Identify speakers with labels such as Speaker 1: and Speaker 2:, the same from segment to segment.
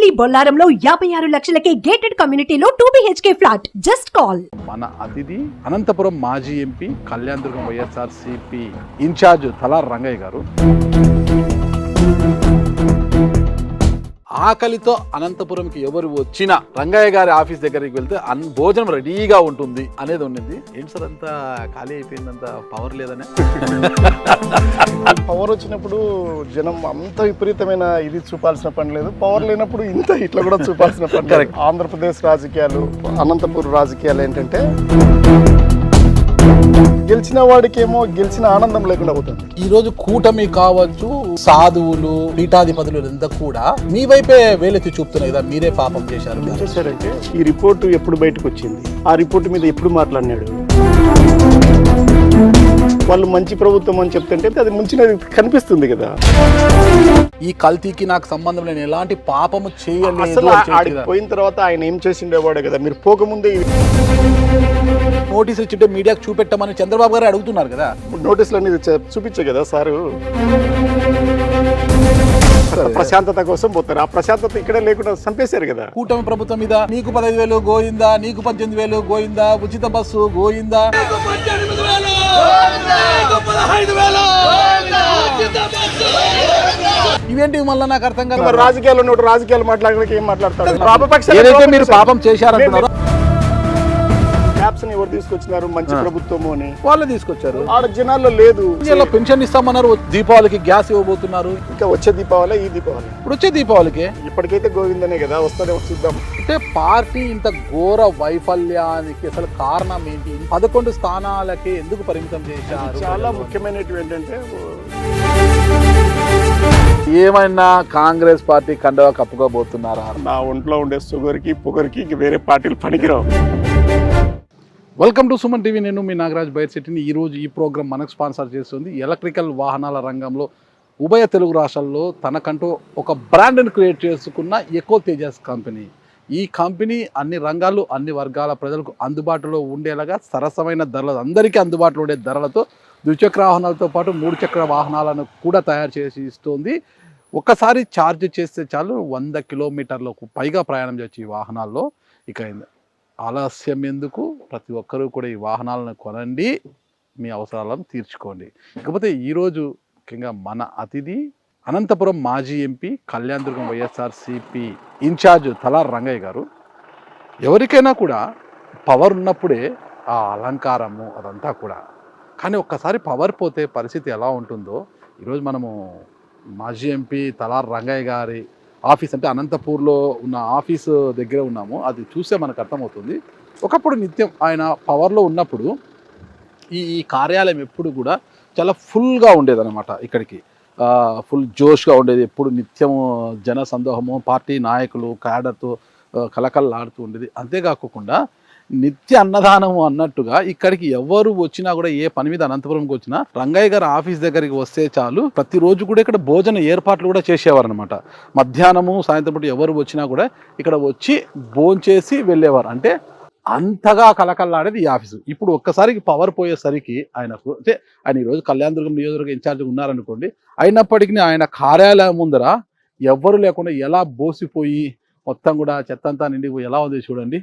Speaker 1: Only బొల్లారంలో 56 లక్షలకే gated కమ్యూనిటీలో 2 BHK flat. Just call.
Speaker 2: మన అతిథి అనంతపురం మాజీ ఎంపీ కళ్యాణదుర్గం వైఎస్ఆర్సీపీ ఇన్ఛార్జ్ తలార్ రంగయ్య గారు. ఆకలితో అనంతపురంకి ఎవరు వచ్చినా రంగయ్య గారి ఆఫీస్ దగ్గరికి వెళ్తే భోజనం రెడీగా ఉంటుంది అనేది ఉండింది. ఏంటి సార్ అంతా ఖాళీ అయిపోయిందంత పవర్ లేదనే?
Speaker 3: పవర్ వచ్చినప్పుడు జనం అంత విపరీతమైన ఇది చూపాల్సిన పని లేదు, పవర్ లేనప్పుడు ఇంత ఇట్లా కూడా చూపాల్సిన పని లేదు. ఆంధ్రప్రదేశ్ రాజకీయాలు, అనంతపురం రాజకీయాలు ఏంటంటే గెలిచిన వాడికేమో గెలిచిన ఆనందం లేకుండా అవుతుంది.
Speaker 2: ఈ రోజు కూటమి కావచ్చు, సాధువులు, పీఠాధిపతులు అంతా కూడా మీ వైపే వేలెత్తి చూపుతున్నాయి కదా, మీరే పాపం చేశారు.
Speaker 3: చేశారంటే ఈ రిపోర్టు ఎప్పుడు బయటకు వచ్చింది, ఆ రిపోర్టు మీద ఎప్పుడు మాట్లాడినాడు, వాళ్ళు మంచి ప్రభుత్వం అని చెప్తుంటే అది ముంచినది కనిపిస్తుంది కదా.
Speaker 2: ఈ కల్తీకి నాకు సంబంధం లేని ఎలాంటి పాపము చేయలేదు.
Speaker 3: పోయిన తర్వాత ఆయన ఏం చేసిండేవాడే కదా, మీరు పోకముందే
Speaker 2: నోటీసులు ఇచ్చింటే మీడియాకు చూపెట్టమని చంద్రబాబు గారు అడుగుతున్నారు కదా.
Speaker 3: నోటీసులు అనేది చూపించే కదా సారు, ప్రశాంతత కోసం పోతారు. ఆ ప్రశాంతత ఇక్కడే లేకుండా చంపేశారు కదా.
Speaker 2: కూటమి ప్రభుత్వం మీద నీకు 15,000 గోయిందా, నీకు 18,000 గోయిందా, ఉచిత బస్సు గోయిందా, ఇవేంటి మళ్ళీ నాకు అర్థం కాదు.
Speaker 3: రాజకీయాలు మాట్లాడడానికి ఏం మాట్లాడతాడు?
Speaker 2: ఏదైతే మీరు పాపం చేశారంటున్నారో
Speaker 3: ఎవరు తీసుకొచ్చినారు? మంచి ప్రభుత్వము అని
Speaker 2: వాళ్ళు తీసుకొచ్చారు.
Speaker 3: ఆడ జనాల్లో లేదు.
Speaker 2: పెన్షన్ ఇస్తామన్నారు, దీపావళికి గ్యాస్ ఇవ్వబోతున్నారు.
Speaker 3: ఇంకా వచ్చే దీపావళి, ఈ దీపావళి,
Speaker 2: ఇప్పుడు వచ్చే దీపావళికి
Speaker 3: ఇప్పటికైతే గోవిందనే కదా వస్తానే, చూద్దాం.
Speaker 2: అంటే పార్టీ ఇంత ఘోర వైఫల్యానికి అసలు కారణం ఏంటి? 11 స్థానాలకి ఎందుకు పరిమితం చేశారు?
Speaker 3: చాలా ముఖ్యమైనవి ఏంటంటే,
Speaker 2: ఏమైనా కాంగ్రెస్ పార్టీ కండవా కప్పుకోబోతున్నారా?
Speaker 3: నా ఒంట్లో ఉండే షుగర్కి పొగర్కి వేరే పార్టీలు పనికిరావు.
Speaker 2: Welcome to Suman TV. నేను మీ నాగరాజ్ బైర్శెట్టిని. ఈరోజు ఈ ప్రోగ్రామ్ మనకు స్పాన్సర్ చేస్తుంది ఎలక్ట్రికల్ వాహనాల రంగంలో ఉభయ తెలుగు రాష్ట్రాల్లో తనకంటూ ఒక బ్రాండ్ని క్రియేట్ చేసుకున్న ఎకో తేజస్ కంపెనీ. ఈ కంపెనీ అన్ని రంగాలు, అన్ని వర్గాల ప్రజలకు అందుబాటులో ఉండేలాగా సరసమైన ధరలు, అందరికీ అందుబాటులో ఉండే ధరలతో ద్విచక్ర వాహనాలతో పాటు 3 చక్ర వాహనాలను కూడా తయారు చేసి ఇస్తుంది. ఒక్కసారి ఛార్జ్ చేస్తే చాలు 100 కిలోమీటర్లకు పైగా ప్రయాణం చేయొచ్చు ఈ వాహనాల్లో. ఇక ఆలస్యం ఎందుకు, ప్రతి ఒక్కరూ కూడా ఈ వాహనాలను కొనండి, మీ అవసరాలను తీర్చుకోండి. ఇకపోతే ఈరోజు ముఖ్యంగా మన అతిథి అనంతపురం మాజీ ఎంపీ కళ్యాణదుర్గం వైఎస్ఆర్సీపీ ఇన్ఛార్జ్ తలార్ రంగయ్య గారు. ఎవరికైనా కూడా పవర్ ఉన్నప్పుడే ఆ అలంకారము అదంతా కూడా, కానీ ఒక్కసారి పవర్ పోతే పరిస్థితి ఎలా ఉంటుందో ఈరోజు మనము మాజీ ఎంపీ తలార్ రంగయ్య గారి ఆఫీస్, అంటే అనంతపూర్లో ఉన్న ఆఫీసు దగ్గర ఉన్నాము. అది చూస్తే మనకు అర్థమవుతుంది. ఒకప్పుడు నిత్యం ఆయన పవర్లో ఉన్నప్పుడు ఈ కార్యాలయం ఎప్పుడు కూడా చాలా ఫుల్గా ఉండేదన్నమాట. ఇక్కడికి ఫుల్ జోష్గా ఉండేది. ఎప్పుడు నిత్యం జన సందోహము, పార్టీ నాయకులు క్యాడర్తో కలకల్లాడుతూ ఉండేది. అంతేకాకుండా నిత్య అన్నదానము అన్నట్టుగా ఇక్కడికి ఎవరు వచ్చినా కూడా, ఏ పని మీద అనంతపురంకి వచ్చినా రంగయ్య గారు ఆఫీస్ దగ్గరికి వస్తే చాలు ప్రతిరోజు కూడా ఇక్కడ భోజన ఏర్పాట్లు కూడా చేసేవారు అనమాట. మధ్యాహ్నము, సాయంత్రం పూట ఎవరు వచ్చినా కూడా ఇక్కడ వచ్చి భోంచేసి వెళ్ళేవారు. అంటే అంతగా కలకల్లాడేది ఈ ఆఫీసు. ఇప్పుడు ఒక్కసారికి పవర్ పోయేసరికి ఆయనకు, అంటే ఆయన ఈరోజు కళ్యాణదుర్గం నియోజకవర్గ ఇన్ఛార్జ్గా ఉన్నారనుకోండి, అయినప్పటికీ ఆయన కార్యాలయం ముందర ఎవ్వరు లేకుండా ఎలా బోసిపోయి మొత్తం కూడా చెత్తంతా నిండిపోయి ఎలా ఉంది చూడండి.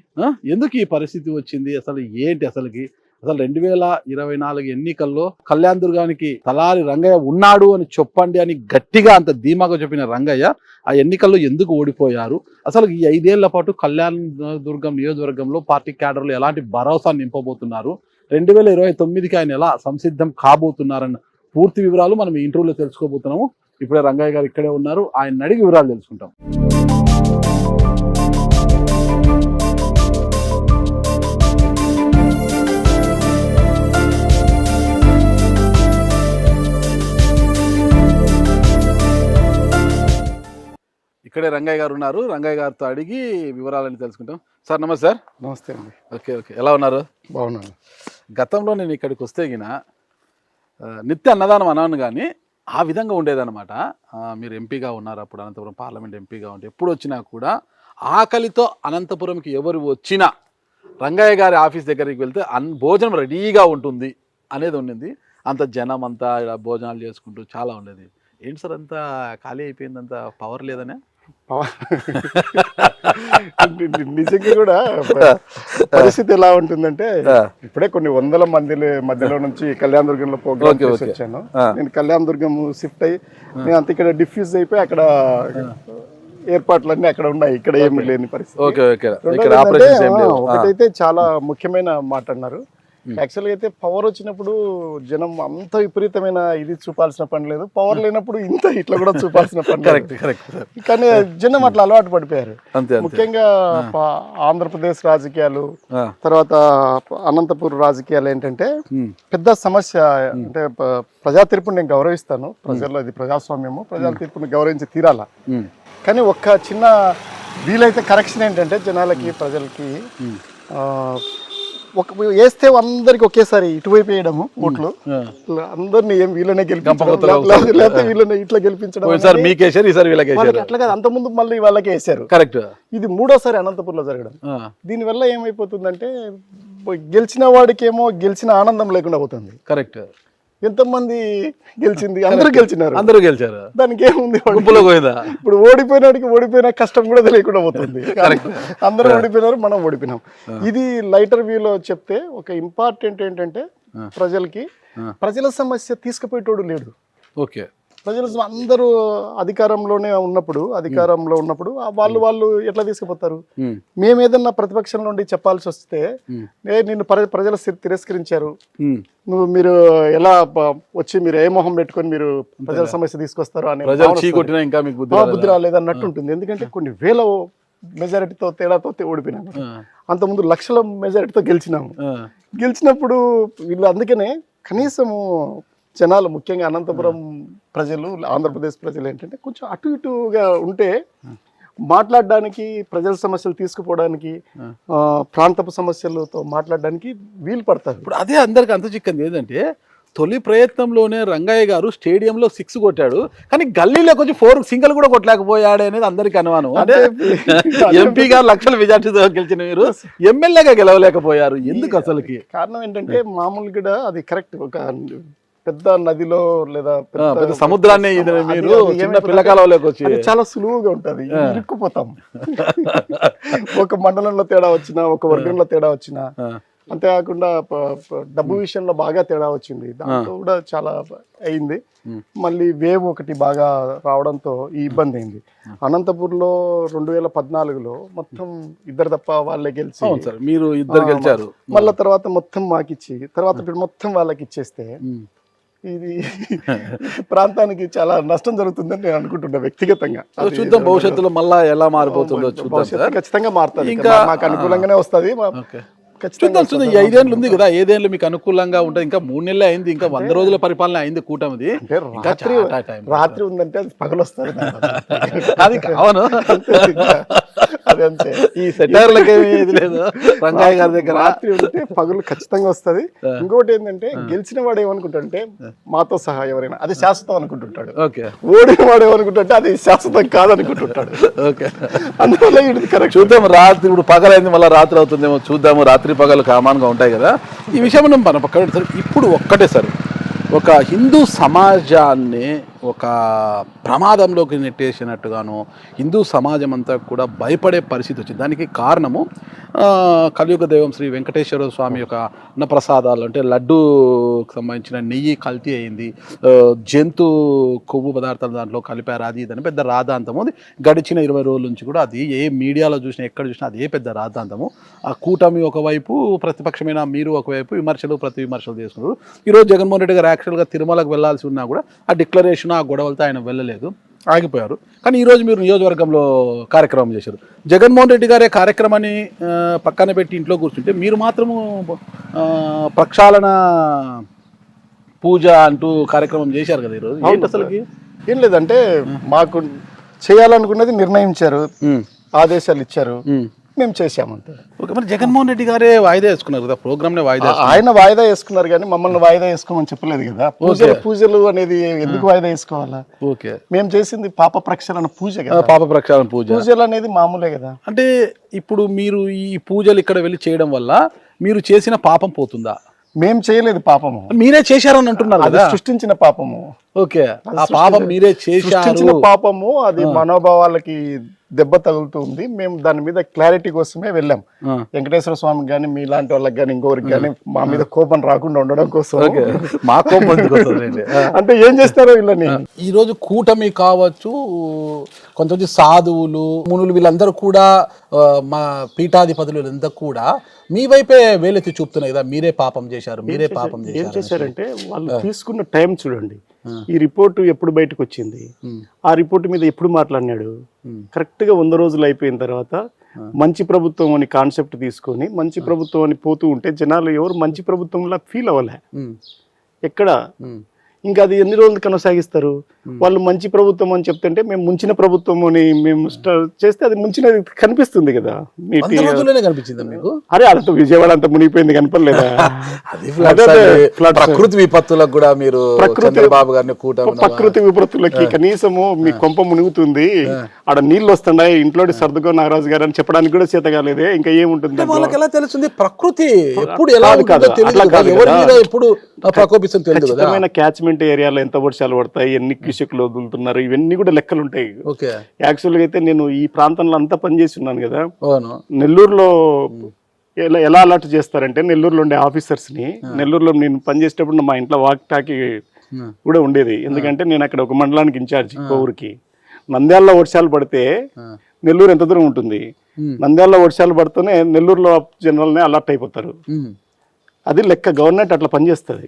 Speaker 2: ఎందుకు ఈ పరిస్థితి వచ్చింది, అసలు ఏంటి అసలుకి? అసలు 2024 ఎన్నికల్లో కళ్యాణదుర్గానికి తలారి రంగయ్య ఉన్నాడు అని చెప్పండి అని గట్టిగా అంత ధీమాగా చెప్పిన రంగయ్య ఆ ఎన్నికల్లో ఎందుకు ఓడిపోయారు? అసలు ఈ 5 ఏళ్ల పాటు కళ్యాణదుర్గం నియోజకవర్గంలో పార్టీ క్యాడర్లు ఎలాంటి భరోసా నింపబోతున్నారు? 2029కి ఆయన ఎలా సంసిద్ధం కాబోతున్నారన్న పూర్తి వివరాలు మనం ఈ ఇంటర్వ్యూలో తెలుసుకోబోతున్నాము. ఇప్పుడే రంగయ్య గారు ఇక్కడే ఉన్నారు, ఆయన అడిగి వివరాలు తెలుసుకుంటాం. ఇక్కడే రంగయ్య గారు ఉన్నారు, రంగయ్య గారితో అడిగి వివరాలని తెలుసుకుంటాం. సార్ నమస్తే. సార్
Speaker 3: నమస్తే అండి.
Speaker 2: ఓకే, ఎలా ఉన్నారు?
Speaker 3: బాగున్నాను.
Speaker 2: గతంలో నేను ఇక్కడికి వస్తే నిత్య అన్నదానం అన్నాను, కానీ ఆ విధంగా ఉండేదన్నమాట. మీరు ఎంపీగా ఉన్నారు అప్పుడు, అనంతపురం పార్లమెంట్ ఎంపీగా ఉంటే ఎప్పుడు వచ్చినా కూడా ఆకలితో అనంతపురంకి ఎవరు వచ్చినా రంగయ్య గారి ఆఫీస్ దగ్గరికి వెళ్తే భోజనం రెడీగా ఉంటుంది అనేది ఉండింది. అంత జనం అంతా ఇలా భోజనాలు చేసుకుంటూ చాలా ఉండేది. ఏంటి సార్ అంతా ఖాళీ అయిపోయింది, అంత పవర్ లేదనే?
Speaker 3: నిజంగా కూడా పరిస్థితి ఎలా ఉంటుందంటే ఇప్పుడే కొన్ని వందల మధ్యలో నుంచి కళ్యాణ దుర్గంలో ప్రోగ్రామ్ చేసి వచ్చాను. నేను కళ్యాణ దుర్గం షిఫ్ట్ అయ్యి నేను అంత ఇక్కడ డిఫ్యూజ్ అయిపోయి అక్కడ ఏర్పాట్లన్నీ అక్కడ ఉన్నాయి, ఇక్కడ ఏమి లేని పరిస్థితి. ఒకటైతే చాలా ముఖ్యమైన మాట అన్నారు. యాక్చువల్గా అయితే పవర్ వచ్చినప్పుడు జనం అంత విపరీతమైన ఇది చూపాల్సిన పని లేదు, పవర్ లేనప్పుడు ఇంత ఇట్లా కూడా చూపాల్సిన పని లేదు. కానీ జనం అట్లా అలవాటు పడిపోయారు. ముఖ్యంగా ఆంధ్రప్రదేశ్ రాజకీయాలు, తర్వాత అనంతపూర్ రాజకీయాలు ఏంటంటే పెద్ద సమస్య. అంటే ప్రజా తీర్పుని నేను గౌరవిస్తాను, ప్రజల్లో ఇది ప్రజాస్వామ్యము, ప్రజా తీర్పుని గౌరవించి తీరాల. కానీ ఒక్క చిన్న వీలైతే కరెక్షన్ ఏంటంటే జనాలకి ప్రజలకి వేస్తే అందరికి ఒకేసారి ఇటువైపు వేయడము ఓట్లు, అందరినీ ఏం వీళ్ళనే లేకపోతే వీళ్ళని ఇట్లా గెలిపించడం. అట్లా కాదు, అంత ముందు మళ్ళీ వాళ్ళకే వేసారు. కరెక్ట్. ఇది మూడోసారి అనంతపూర్ లో జరగడం. దీనివల్ల ఏమైపోతుందంటే గెలిచిన వాడికేమో గెలిచిన ఆనందం లేకుండా పోతుంది. కరెక్ట్. ఎంతమంది గెలిచింది, అందరూ గెలిచారు, దానికి ఏముంది, ఇప్పుడు ఓడిపోయిన కష్టం కూడా తెలియకుండా పోతుంది. అందరూ ఓడిపోయినారు, మనం ఓడిపోయినాం. ఇది లైటర్ వ్యూలో చెప్తే ఒక ఇంపార్టెంట్ ఏంటంటే ప్రజల సమస్య తీసుకుపోయేటోడు లేడు. ఓకే, ప్రజలు అందరూ అధికారంలో ఉన్నప్పుడు వాళ్ళు ఎట్లా తీసుకుపోతారు? మేము ఏదన్నా ప్రతిపక్షం నుండి చెప్పాల్సి వస్తే నిన్ను ప్రజలు తిరస్కరించారు, మీరు ఎలా వచ్చి మీరు ఏ మొహం పెట్టుకొని మీరు ప్రజల సమస్య తీసుకొస్తారు అనే బుద్ధి రాలేదన్నట్టు ఉంటుంది. ఎందుకంటే కొన్ని వేల మెజారిటీతో తేడాతో ఓడిపోయినాము, అంతకుముందు లక్షల మెజారిటీతో గెలిచినప్పుడు వీళ్ళు అందుకనే కనీసము జనాలు ముఖ్యంగా అనంతపురం ప్రజలు, ఆంధ్రప్రదేశ్ ప్రజలు ఏంటంటే కొంచెం అటు ఇటుగా ఉంటే మాట్లాడడానికి, ప్రజల సమస్యలు తీసుకుపోవడానికి, ప్రాంతపు సమస్యలతో మాట్లాడడానికి వీలు పడతారు.
Speaker 2: ఇప్పుడు అదే అందరికి అంత చిక్కంది ఏంటంటే తొలి ప్రయత్నంలోనే రంగయ్య గారు స్టేడియంలో 6 కొట్టాడు, కానీ గల్లీలో కొంచెం 4 సింగిల్ కూడా కొట్టలేకపోయాడు అనేది అందరికి అనుమానం. అంటే ఎంపీ గారు లక్షల మెజార్టీతో గెలిచిన మీరు ఎమ్మెల్యేగా గెలవలేకపోయారు, ఎందుకు? అసలుకి
Speaker 3: కారణం ఏంటంటే మామూలుగా అది కరెక్ట్, ఒక పెద్ద నదిలో లేదా
Speaker 2: పెద్ద సముద్రాన్ని మీరు చిన్న పిల్లకాలంలోకి వచ్చి
Speaker 3: చాలా సులువుగా ఉంటది, ఇరుక్కుపోతాం. ఒక మండలంలో తేడా వచ్చినా, ఒక వర్గంలో తేడా వచ్చినా, అంతేకాకుండా డబ్బు విషయంలో బాగా తేడా వచ్చింది, దాంతో కూడా చాలా అయింది. మళ్ళీ వేవ్ ఒకటి బాగా రావడంతో ఈ ఇబ్బంది అయింది. అనంతపూర్లో 2014లో మొత్తం ఇద్దరు తప్ప వాళ్ళే గెలిచి,
Speaker 2: మీరు ఇద్దరు గెలిచారు,
Speaker 3: మళ్ళీ తర్వాత మొత్తం మాకిచ్చి, తర్వాత మొత్తం వాళ్ళకి ఇచ్చేస్తే ఇది ప్రాంతానికి చాలా నష్టం జరుగుతుందని నేను అనుకుంటున్నా వ్యక్తిగతంగా.
Speaker 2: చూద్దాం భవిష్యత్తులో మళ్ళా ఎలా మారిపోతుందో చూద్దాం.
Speaker 3: ఖచ్చితంగా మారుతుంది, ఇంకా మాకు అనుకూలంగానే వస్తుంది.
Speaker 2: చూద్దాం. ఈ 5 ఏళ్ళు ఉంది కదా, 5 ఏళ్ళు మీకు అనుకూలంగా ఉంటుంది. ఇంకా 3 నెలలే అయింది, ఇంకా 100 రోజుల పరిపాలన అయింది కూటమిది.
Speaker 3: రాత్రి ఉందంటే అది పగలు వస్తుంది,
Speaker 2: అది కావను.
Speaker 3: అదంతే,
Speaker 2: ఈ సెటర్లకి ఏది లేదు రంగయ్య గారి దగ్గర.
Speaker 3: రాత్రి ఉంటే పగలు ఖచ్చితంగా వస్తుంది. ఇంకోటి ఏంటంటే గెలిచిన వాడు ఏమనుకుంటాడంటే మాతో సహా ఎవరైనా అది శాశ్వతం అనుకుంటుంటాడు, ఓడిన వాడు ఏమనుకుంటుంటే అది శాశ్వతం కాదనుకుంటుంటాడు. అందువల్ల ఇది కరెక్ట్.
Speaker 2: చూద్దాం, రాత్రి ఇప్పుడు పగలైంది మళ్ళీ రాత్రి అవుతుందేమో చూద్దాము. రాత్రి పగలు కామన్గా ఉంటాయి కదా, ఈ విషయం మనం పక్కన పెడతారు. ఇప్పుడు ఒక్కటే సార్, ఒక హిందూ సమాజాన్ని ఒక ప్రమాదంలోకి నెట్టేసినట్టుగాను హిందూ సమాజం అంతా కూడా భయపడే పరిస్థితి వచ్చింది. దానికి కారణము కలియుగ దైవం శ్రీ వెంకటేశ్వర స్వామి యొక్క అన్నప్రసాదాలు, అంటే లడ్డూకి సంబంధించిన నెయ్యి కల్తీ అయింది, జంతు కొవ్వు పదార్థాలు దాంట్లో కలిపారు, అది ఇదని పెద్ద రాద్ధాంతము. గడిచిన 20 రోజుల నుంచి కూడా అది ఏ మీడియాలో చూసినా ఎక్కడ చూసినా అదే పెద్ద రాద్ధాంతము. ఆ కూటమి ఒకవైపు, ప్రతిపక్షమైన మీరు ఒకవైపు విమర్శలు ప్రతి విమర్శలు చేసుకున్నారు. ఈరోజు జగన్మోహన్ రెడ్డి గారు యాక్చువల్గా తిరుమలకు వెళ్లాల్సి ఉన్నా కూడా ఆ డిక్లరేషన్, ఆ గొడవలతో ఆయన వెళ్ళలేదు, ఆగిపోయారు. కానీ ఈరోజు మీరు నియోజకవర్గంలో కార్యక్రమం చేశారు. జగన్మోహన్ రెడ్డి గారే కార్యక్రమాన్ని పక్కన పెట్టి ఇంట్లో కూర్చుంటే మీరు మాత్రము ప్రక్షాళన పూజ అంటూ కార్యక్రమం చేశారు కదా ఈరోజు. ఏంటి అసలుకి?
Speaker 3: ఏం లేదంటే మాకు చేయాలనుకున్నది నిర్ణయించారు, ఆదేశాలు ఇచ్చారు, మేము చేశామంటే.
Speaker 2: ఓకే, మరి జగన్మోహన్ రెడ్డి గారే వాయిదా వేసుకున్నారు కదా ప్రోగ్రామ్నే.
Speaker 3: ఆయన వాయిదా వేసుకున్నారు కానీ మమ్మల్ని వాయిదా వేసుకోమని చెప్పలేదు కదా. పూజలు అనేది ఎందుకు వాయిదా వేసుకోవాలా?
Speaker 2: ఓకే,
Speaker 3: మేము చేసింది పాప ప్రక్షాళన పూజ కదా.
Speaker 2: పాప ప్రక్షాళన పూజలు
Speaker 3: అనేది మామూలే కదా.
Speaker 2: అంటే ఇప్పుడు మీరు ఈ పూజలు ఇక్కడ వెళ్ళి చేయడం వల్ల మీరు చేసిన పాపం పోతుందా?
Speaker 3: మేం చేయలేదు పాపము,
Speaker 2: మీరే చేశారని అంటున్నారు
Speaker 3: అది
Speaker 2: కదా.
Speaker 3: సృష్టించిన పాపము.
Speaker 2: ఓకే, ఆ పాపం మీరే
Speaker 3: సృష్టించిన
Speaker 2: చేశారు.
Speaker 3: పాపము అది మనోభావాలకి దెబ్బ తగులుతుంది. మేము దాని మీద క్లారిటీ కోసమే వెళ్ళాం. వెంకటేశ్వర స్వామికి కానీ మీలాంటి వాళ్ళకి కానీ ఇంకొకరికి కానీ మా మీద కోపం రాకుండా ఉండడం కోసం.
Speaker 2: మా కోపం ఎందుకు వస్తుందండి?
Speaker 3: అంటే ఏం చేస్తారో వీళ్ళని.
Speaker 2: ఈ రోజు కూటమి కావచ్చు, కొంతమంది సాధువులు మునులు వీళ్ళందరూ కూడా మా పీఠాధిపతులు వీళ్ళందరూ కూడా మీ వైపే వేలెత్తి చూపుతున్నాయి కదా, మీరే పాపం చేశారు, మీరే పాపం
Speaker 3: ఏం
Speaker 2: చేశారు.
Speaker 3: చేశారంటే వాళ్ళు తీసుకున్న టైం చూడండి. ఈ రిపోర్టు ఎప్పుడు బయటకు వచ్చింది, ఆ రిపోర్టు మీద ఎప్పుడు మాట్లాడినాడు. కరెక్ట్ గా 100 రోజులు అయిపోయిన తర్వాత మంచి ప్రభుత్వం అని కాన్సెప్ట్ తీసుకొని మంచి ప్రభుత్వం అని పోతూ ఉంటే జనాలు ఎవరు మంచి ప్రభుత్వంలా ఫీల్ అవ్వలే. ఎక్కడ ఇంకా అది ఎన్ని రోజులు కొనసాగిస్తారు? వాళ్ళు మంచి ప్రభుత్వం అని చెప్తుంటే మేము ముంచిన ప్రభుత్వం అని మేము చేస్తే అది ముంచినది కనిపిస్తుంది కదా.
Speaker 2: కనిపించింది మీకు?
Speaker 3: అరే అంత విజయవాడ అంత మునిగిపోయింది కనపడలేదా?
Speaker 2: ప్రకృతి విపత్తులకు కూడా మీరు చంద్రబాబు గారిని కూటమి
Speaker 3: ప్రకృతి విపత్తులకి కనీసము మీ కొంప మునుగుతుంది, ఆడ నీళ్లు వస్తున్నాయి, ఇంట్లో సర్దుకో నాగరాజు గారు అని చెప్పడానికి కూడా చేత కాలేదే, ఇంకా ఏముంటుంది?
Speaker 2: వాళ్ళకి ఎలా తెలుస్తుంది ప్రకృతి ఎప్పుడు ఎలా ఎప్పుడు ప్రకోపిస్తుంది తెలియదు.
Speaker 3: ఖచ్చితమైన క్యాచ్మెంట్ ఏరియాలో ఎంత వర్షాలు పడతాయి, ఎన్ని క్యూసెక్లు వదులుతున్నారు, ఇవన్నీ కూడా లెక్కలు ఉంటాయి. యాక్చువల్ గా అయితే నేను ఈ ప్రాంతంలో అంతా పనిచేసి ఉన్నాను కదా. నెల్లూరులో ఎలా అలర్ట్ చేస్తారంటే, నెల్లూరులో ఉండే ఆఫీసర్స్ ని, నెల్లూరులో నేను పనిచేసేటప్పుడు మా ఇంట్లో వాక్ టాకి కూడా ఉండేది. ఎందుకంటే నేను అక్కడ ఒక మండలానికి ఇన్ఛార్జ్ ఊరికి. నంద్యాలలో వర్షాలు పడితే నెల్లూరు ఎంత దూరం ఉంటుంది? నంద్యాలలో వర్షాలు పడితేనే నెల్లూరులో జనరల్ నే అలర్ట్ అయిపోతారు. అది లెక్క, గవర్నమెంట్ అట్లా పనిచేస్తుంది.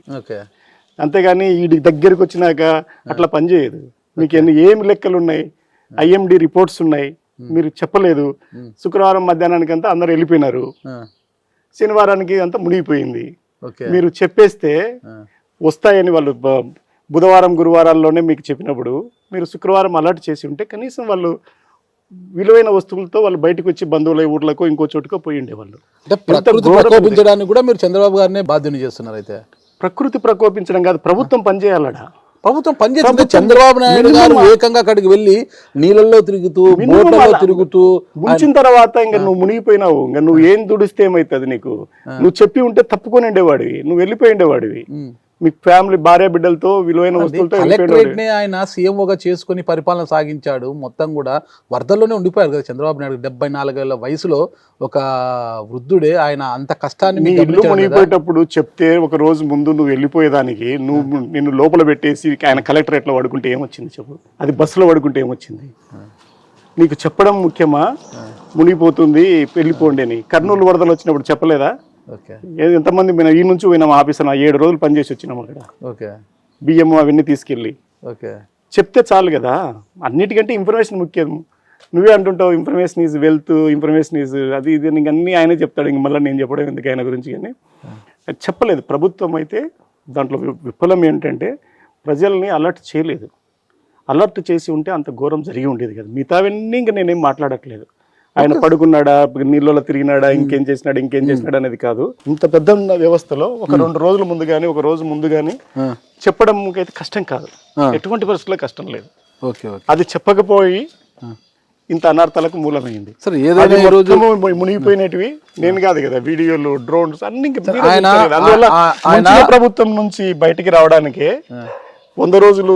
Speaker 3: అంతేగాని ఈ దగ్గరికి వచ్చినాక అట్లా పనిచేయదు. మీకు ఏమి లెక్కలు ఉన్నాయి, ఐఎండి రిపోర్ట్స్ ఉన్నాయి, మీరు చెప్పలేదు. శుక్రవారం మధ్యాహ్నానికి అంతా అందరు వెళ్ళిపోయినారు, శనివారానికి అంతా మునిగిపోయింది. మీరు చెప్పేస్తే వస్తాయని వాళ్ళు బుధవారం గురువారాల్లోనే మీకు చెప్పినప్పుడు మీరు శుక్రవారం అలర్ట్ చేసి ఉంటే కనీసం వాళ్ళు విలువైన వస్తువులతో వాళ్ళు బయటకు వచ్చి బంధువుల ఊర్లకో ఇంకో చోటుకో పోయి ఉండేవాళ్ళు.
Speaker 2: ప్రకోపించడానికి కూడా మీరు చంద్రబాబు గారినే బాధ్యత చేస్తున్నారు. అయితే
Speaker 3: ప్రకృతి ప్రకోపించడం కాదు, ప్రభుత్వం పనిచేయాలడా.
Speaker 2: ప్రభుత్వం పనిచేస్తుంది. చంద్రబాబు నాయుడు గారు ఏకంగా అక్కడికి వెళ్ళి నీళ్ళల్లో తిరుగుతూ బోట్లలో తిరుగుతూ
Speaker 3: ముంచిన తర్వాత ఇంకా నువ్వు మునిగిపోయినావు, ఇంకా నువ్వు ఏం దుడిస్తే ఏమవుతుంది నీకు? నువ్వు చెప్పి ఉంటే తప్పుకొని ఉండేవాడివి, నువ్వు వెళ్ళిపోయి ఉండేవాడివి. మీ ఫ్యామిలీ భార్య బిడ్డలతో విలువైన వస్తువులతో
Speaker 2: ఆయన సీఎంఓగా చేసుకుని పరిపాలన సాగించాడు. మొత్తం కూడా వరదల్లోనే ఉండిపోయారు కదా చంద్రబాబు నాయుడు. 74 ఏళ్ల వయసులో ఒక వృద్ధుడే ఆయన అంత కష్టాన్ని
Speaker 3: ఇల్లు మునిగిపోయేటప్పుడు చెప్తే ఒక రోజు ముందు నువ్వు వెళ్ళిపోయేదానికి నిన్ను లోపల పెట్టేసి ఆయన కలెక్టరేట్ లో పడుకుంటే ఏమొచ్చింది చెప్పు? అది బస్సులో పడుకుంటే ఏమొచ్చింది? నీకు చెప్పడం ముఖ్యమా? మునిగిపోతుంది వెళ్ళిపోండి అని. కర్నూలు వరదలు వచ్చినప్పుడు చెప్పలేదా? ఎంతమంది ఈ నుంచి పోయినాం ఆఫీసర్, 7 రోజులు పనిచేసి వచ్చినాం అక్కడ. బియ్యం అవన్నీ తీసుకెళ్ళి చెప్తే చాలు కదా. అన్నిటికంటే ఇన్ఫర్మేషన్ ముఖ్యం. నువ్వే అంటుంటావు information is wealth, information is అది ఇది, ఇంక అన్నీ ఆయనే చెప్తాడు. ఇంక మళ్ళీ నేను చెప్పడం ఎందుకు ఆయన గురించి? కానీ చెప్పలేదు. ప్రభుత్వం అయితే దాంట్లో విఫలం ఏంటంటే ప్రజల్ని అలర్ట్ చేయలేదు. అలర్ట్ చేసి ఉంటే అంత ఘోరం జరిగి ఉండేది కదా. మిగతావన్నీ ఇంకా నేనేం మాట్లాడట్లేదు. ఆయన పడుకున్నాడా, నీళ్ళలో తిరిగినాడా, ఇంకేం చేసినాడు అనేది కాదు. ఇంత పెద్ద వ్యవస్థలో ఒక 2 రోజుల ముందు గానీ, ఒక రోజు ముందు గానీ చెప్పడం అయితే కష్టం కాదు. ఎటువంటి పరిస్థితుల్లో కష్టం లేదు. అది చెప్పకపోయి ఇంత అనర్థాలకు మూలమైంది. మునిగిపోయినవి నేను కాదు కదా, వీడియోలు, డ్రోన్స్ అన్ని. అందువల్ల ప్రభుత్వం నుంచి బయటికి రావడానికే 100 రోజులు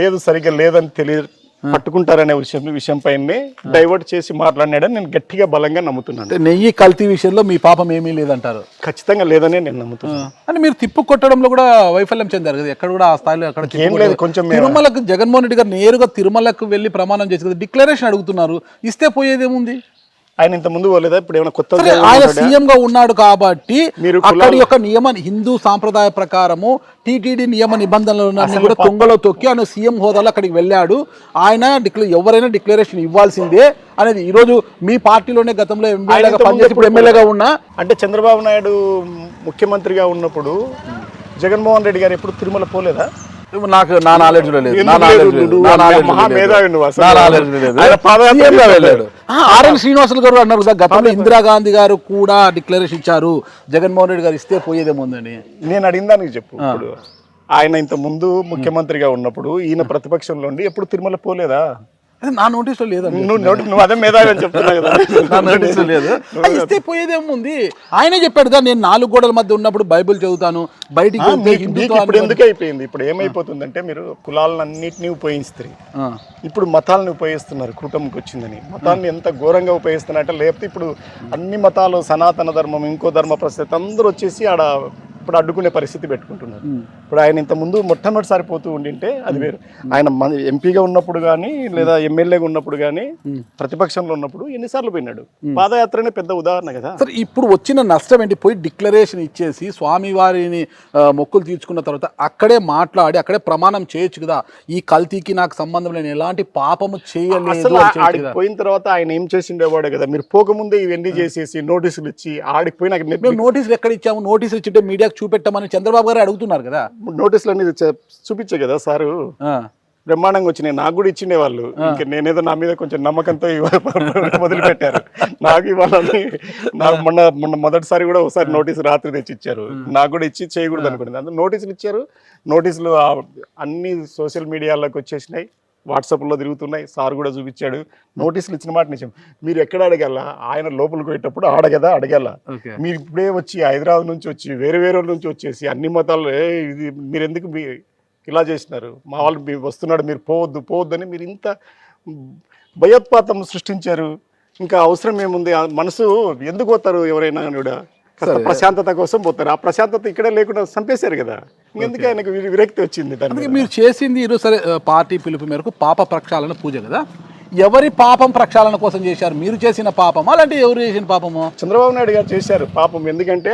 Speaker 3: లేదు, సరిగ్గా లేదని తెలియదు, పట్టుకుంటారనే విషయం పైన డైవర్ట్ చేసి మాట్లాడినాడని నేను గట్టిగా బలంగా నమ్ముతున్నాను.
Speaker 2: నెయ్యి కల్తీ విషయంలో మీ పాపం ఏమీ లేదంటారు?
Speaker 3: ఖచ్చితంగా లేదనే నేను నమ్ముతున్నాను.
Speaker 2: అంటే మీరు తిప్పు కొట్టడంలో కూడా వైఫల్యం చెందారు కదా, ఎక్కడ కూడా ఆ స్థాయిలో ఎక్కడ
Speaker 3: ఏం లేదు. కొంచెం
Speaker 2: తిరుమలకు జగన్మోహన్ రెడ్డి గారు నేరుగా తిరుమలకు వెళ్ళి ప్రమాణం చేసి కదా డిక్లరేషన్ అడుగుతున్నారు, ఇస్తే పోయేదేముంది?
Speaker 3: ఆయన ఇంత ముందు పోలేదా? ఇప్పుడు ఏమైనా కొత్త
Speaker 2: ఆయన సీఎం గా ఉన్నాడు కాబట్టి అక్కడి యొక్క నియమ హిందూ సాంప్రదాయ ప్రకారము టీటీడీ నియమ నిబంధనలను కూడా తొంగలో తొక్కి ఆయన సీఎం హోదాలో అక్కడికి వెళ్ళాడు. ఆయన ఎవరైనా డిక్లరేషన్ ఇవ్వాల్సిందే అనేది ఈ రోజు మీ పార్టీలోనే గతంలో ఎమ్మెల్యేగా పనిచేసి ఇప్పుడు ఎమ్మెల్యేగా ఉన్నా.
Speaker 3: అంటే చంద్రబాబు నాయుడు ముఖ్యమంత్రిగా ఉన్నప్పుడు జగన్మోహన్ రెడ్డి గారు ఎప్పుడు తిరుమల పోలేదా?
Speaker 2: నాకు నా నాలెడ్జ్ లేదు. ఆర్ఎన్ శ్రీనివాసులు గారు అన్నారు కదా గతంలో ఇందిరాగాంధీ గారు కూడా డిక్లరేషన్ ఇచ్చారు, జగన్మోహన్ రెడ్డి గారు ఇస్తే పోయేదేముందని.
Speaker 3: నేను అడిగిన దానికి చెప్పు. ఇప్పుడు ఆయన ఇంత ముందు ముఖ్యమంత్రిగా ఉన్నప్పుడు ఈయన ప్రతిపక్షంలో ఉండి ఎప్పుడు తిరుమల పోలేదా?
Speaker 2: నా నోటీస్లో లేదండి.
Speaker 3: నువ్వు అదే మేధావి అని చెప్తున్నా కదా.
Speaker 2: నా నోటీస్లో లేదు. ఇస్తే పోయేదేముంది? ఆయనే చెప్పాడు కదా, నేను 4 గోడల మధ్య ఉన్నప్పుడు బైబిల్ చదువుతాను, బయటికి వెళ్తే హిందుత్వం
Speaker 3: ఇప్పుడు ఎందుకు అయిపోయింది? ఇప్పుడు ఏమైపోతుందంటే మీరు కులాలన్నింటినీ ఉపయోగిస్తారు, ఇప్పుడు మతాలను ఉపయోగిస్తున్నారు. కూటమికి వచ్చిందని మతాన్ని ఎంత ఘోరంగా ఉపయోగిస్తున్నారంటే, లేకపోతే ఇప్పుడు అన్ని మతాలు సనాతన ధర్మం ఇంకో ధర్మ ప్రస్తుతం అందరూ వచ్చేసి ఆడ ఇప్పుడు అడ్డుకునే పరిస్థితి పెట్టుకుంటున్నారు. ఇప్పుడు ఆయన ఇంత ముందు మొట్టమొదటిసారి పోతూ ఉండింటే అది వేరు. ఆయన ఎంపీగా ఉన్నప్పుడు కానీ లేదా ఎమ్మెల్యేగా ఉన్నప్పుడు కానీ ప్రతిపక్షంలో ఉన్నప్పుడు ఎన్నిసార్లు పోయినాడు. పాదయాత్రనే పెద్ద ఉదాహరణ కదా.
Speaker 2: సరే, ఇప్పుడు వచ్చిన నష్టం ఏంటి? పోయి డిక్లరేషన్ ఇచ్చేసి స్వామివారిని మొక్కులు తీర్చుకున్న తర్వాత అక్కడే మాట్లాడి అక్కడే ప్రమాణం చేయొచ్చు కదా, ఈ కల్తీకి నాకు సంబంధం లేని ఎలాంటి పాపము చేయలేదు.
Speaker 3: ఆడికి పోయిన తర్వాత ఆయన ఏం చేసిండేవాడే కదా. మీరు పోకముందే ఇవన్నీ చేసేసి నోటీసులు ఇచ్చి ఆడికి పోయి
Speaker 2: మేము నోటీసులు ఎక్కడ ఇచ్చాము? నోటీసులు ఇచ్చింటే మీడియా చూపెట్టమని చంద్రబాబు గారు అడుగుతున్నారు కదా.
Speaker 3: నోటీసులు అనేది చూపించే కదా సారు, బ్రహ్మాండంగా వచ్చినాయి. నాకు కూడా ఇచ్చిండే వాళ్ళు. ఇంకా నేనేదో నా మీద కొంచెం నమ్మకంతో మొదలుపెట్టారు. నాకు ఇవ్వాలని నాకు మొన్న మొదటిసారి కూడా ఒకసారి నోటీసు రాత్రి తెచ్చి ఇచ్చారు. నాకు కూడా ఇచ్చి చేయకూడదు అనుకుంటుంది. అందులో నోటీసులు ఇచ్చారు. నోటీసులు అన్ని సోషల్ మీడియాలోకి వచ్చేసినాయి, వాట్సాప్లో తిరుగుతున్నాయి. సార్ కూడా చూపించాడు. నోటీసులు ఇచ్చిన మాట నిజం. మీరు ఎక్కడ అడగాల? ఆయన లోపలికి పోయేటప్పుడు ఆడగదా అడగాల. మీరు ఇప్పుడే వచ్చి హైదరాబాద్ నుంచి వచ్చి వేరే వేరే నుంచి వచ్చేసి అన్ని మతాలు ఇది మీరు ఎందుకు ఇలా చేసినారు, మా వాళ్ళు వస్తున్నాడు మీరు పోవద్దు అని మీరు ఇంత భయోత్పాతం సృష్టించారు. ఇంకా అవసరం ఏముంది? మనసు ఎందుకు పోతారు ఎవరైనా కూడా? ప్రశాంతత కోసం పోతారు. ఆ ప్రశాంతత ఇక్కడే లేకుండా చంపేశారు కదా. ఇంకెందుకు ఆయనకు విరక్తి వచ్చింది. దానికి
Speaker 2: మీరు చేసింది ఈరోజు సరే, పార్టీ పిలుపు మేరకు పాప ప్రక్షాళన పూజ కదా. ఎవరి పాపం ప్రక్షాళన కోసం చేశారు? మీరు చేసిన పాపం అలాంటి ఎవరు చేసిన పాపము?
Speaker 3: చంద్రబాబు నాయుడు గారు చేశారు పాపం. ఎందుకంటే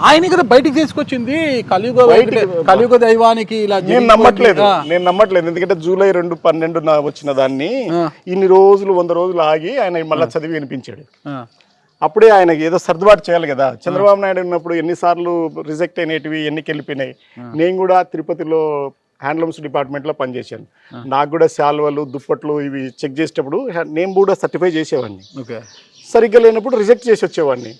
Speaker 2: ఆయన కదా బయటికి తీసుకొచ్చింది కలియుగ దైవానికి. ఇలా
Speaker 3: నేను నమ్మట్లేదు. ఎందుకంటే జూలై 2/12 వచ్చిన దాన్ని ఇన్ని రోజులు 100 రోజులు ఆగి ఆయన మళ్ళీ చదివి వినిపించాడు. అప్పుడే ఆయనకి ఏదో సర్దుబాటు చేయాలి కదా. చంద్రబాబు నాయుడు ఉన్నప్పుడు ఎన్నిసార్లు రిజెక్ట్ అయినవి ఎన్నికి వెళ్ళిపోయినాయి. నేను కూడా తిరుపతిలో హ్యాండ్లూమ్స్ డిపార్ట్మెంట్లో పనిచేశాను. నాకు కూడా శాల్వలు దుప్పట్లు ఇవి చెక్ చేసేటప్పుడు నేను కూడా సర్టిఫై చేసేవాడిని. సరిగ్గా లేనప్పుడు రిజెక్ట్ చేసి వచ్చేవాడిని.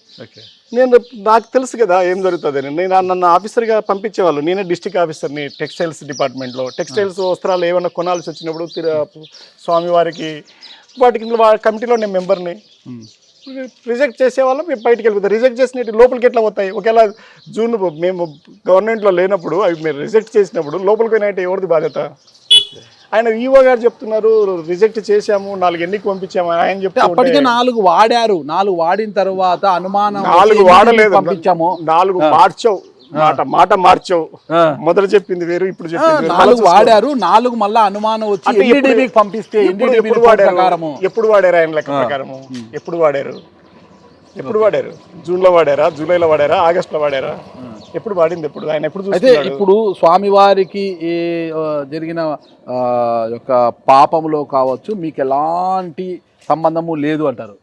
Speaker 3: నాకు తెలుసు కదా ఏం జరుగుతుందని. నన్ను ఆఫీసర్గా పంపించేవాళ్ళు. నేనే డిస్ట్రిక్ట్ ఆఫీసర్ని టెక్స్టైల్స్ డిపార్ట్మెంట్లో. టెక్స్టైల్స్ వస్త్రాలు ఏమైనా కొనాల్సి వచ్చినప్పుడు స్వామివారికి వాటికి కమిటీలో నేను మెంబర్ని. రిజెక్ట్ చేసేవాళ్ళం మేము బయటికి వెళ్ళిపోతాం. రిజెక్ట్ చేసినట్టు లోపలికి ఎట్లా పోతాయి? ఒకవేళ జూన్ మేము గవర్నమెంట్లో లేనప్పుడు అవి మీరు రిజెక్ట్ చేసినప్పుడు లోపలికి పోయినట్టు ఎవరిది బాధ్యత? ఆయన ఈవో గారు చెప్తున్నారు రిజెక్ట్ చేశాము, 4 ఎన్నికి పంపించాము. ఆయన చెప్తే
Speaker 2: అప్పటికే 4 వాడారు. 4 వాడిన తర్వాత అనుమానం
Speaker 3: 4 వాడలేదు, పంపించాము. 4 మార్చావు, మాట మార్చావు. మొదలు చెప్పింది వేరు, ఇప్పుడు చెప్పింది
Speaker 2: 4 వాడారు. 4 మళ్ళా అనుమానం వచ్చి పంపిస్తే
Speaker 3: ఎప్పుడు వాడారు? ఆయన లెక్క ప్రకారము ఎప్పుడు వాడారు? జూన్లో వాడారా, జూలైలో వాడారా, ఆగస్టులో వాడారా? ఎప్పుడు వాడింది? ఎప్పుడు ఆయన ఎప్పుడు?
Speaker 2: అయితే ఇప్పుడు స్వామివారికి జరిగిన యొక్క పాపములో కావచ్చు మీకు ఎలాంటి సంబంధము లేదు అంటారు.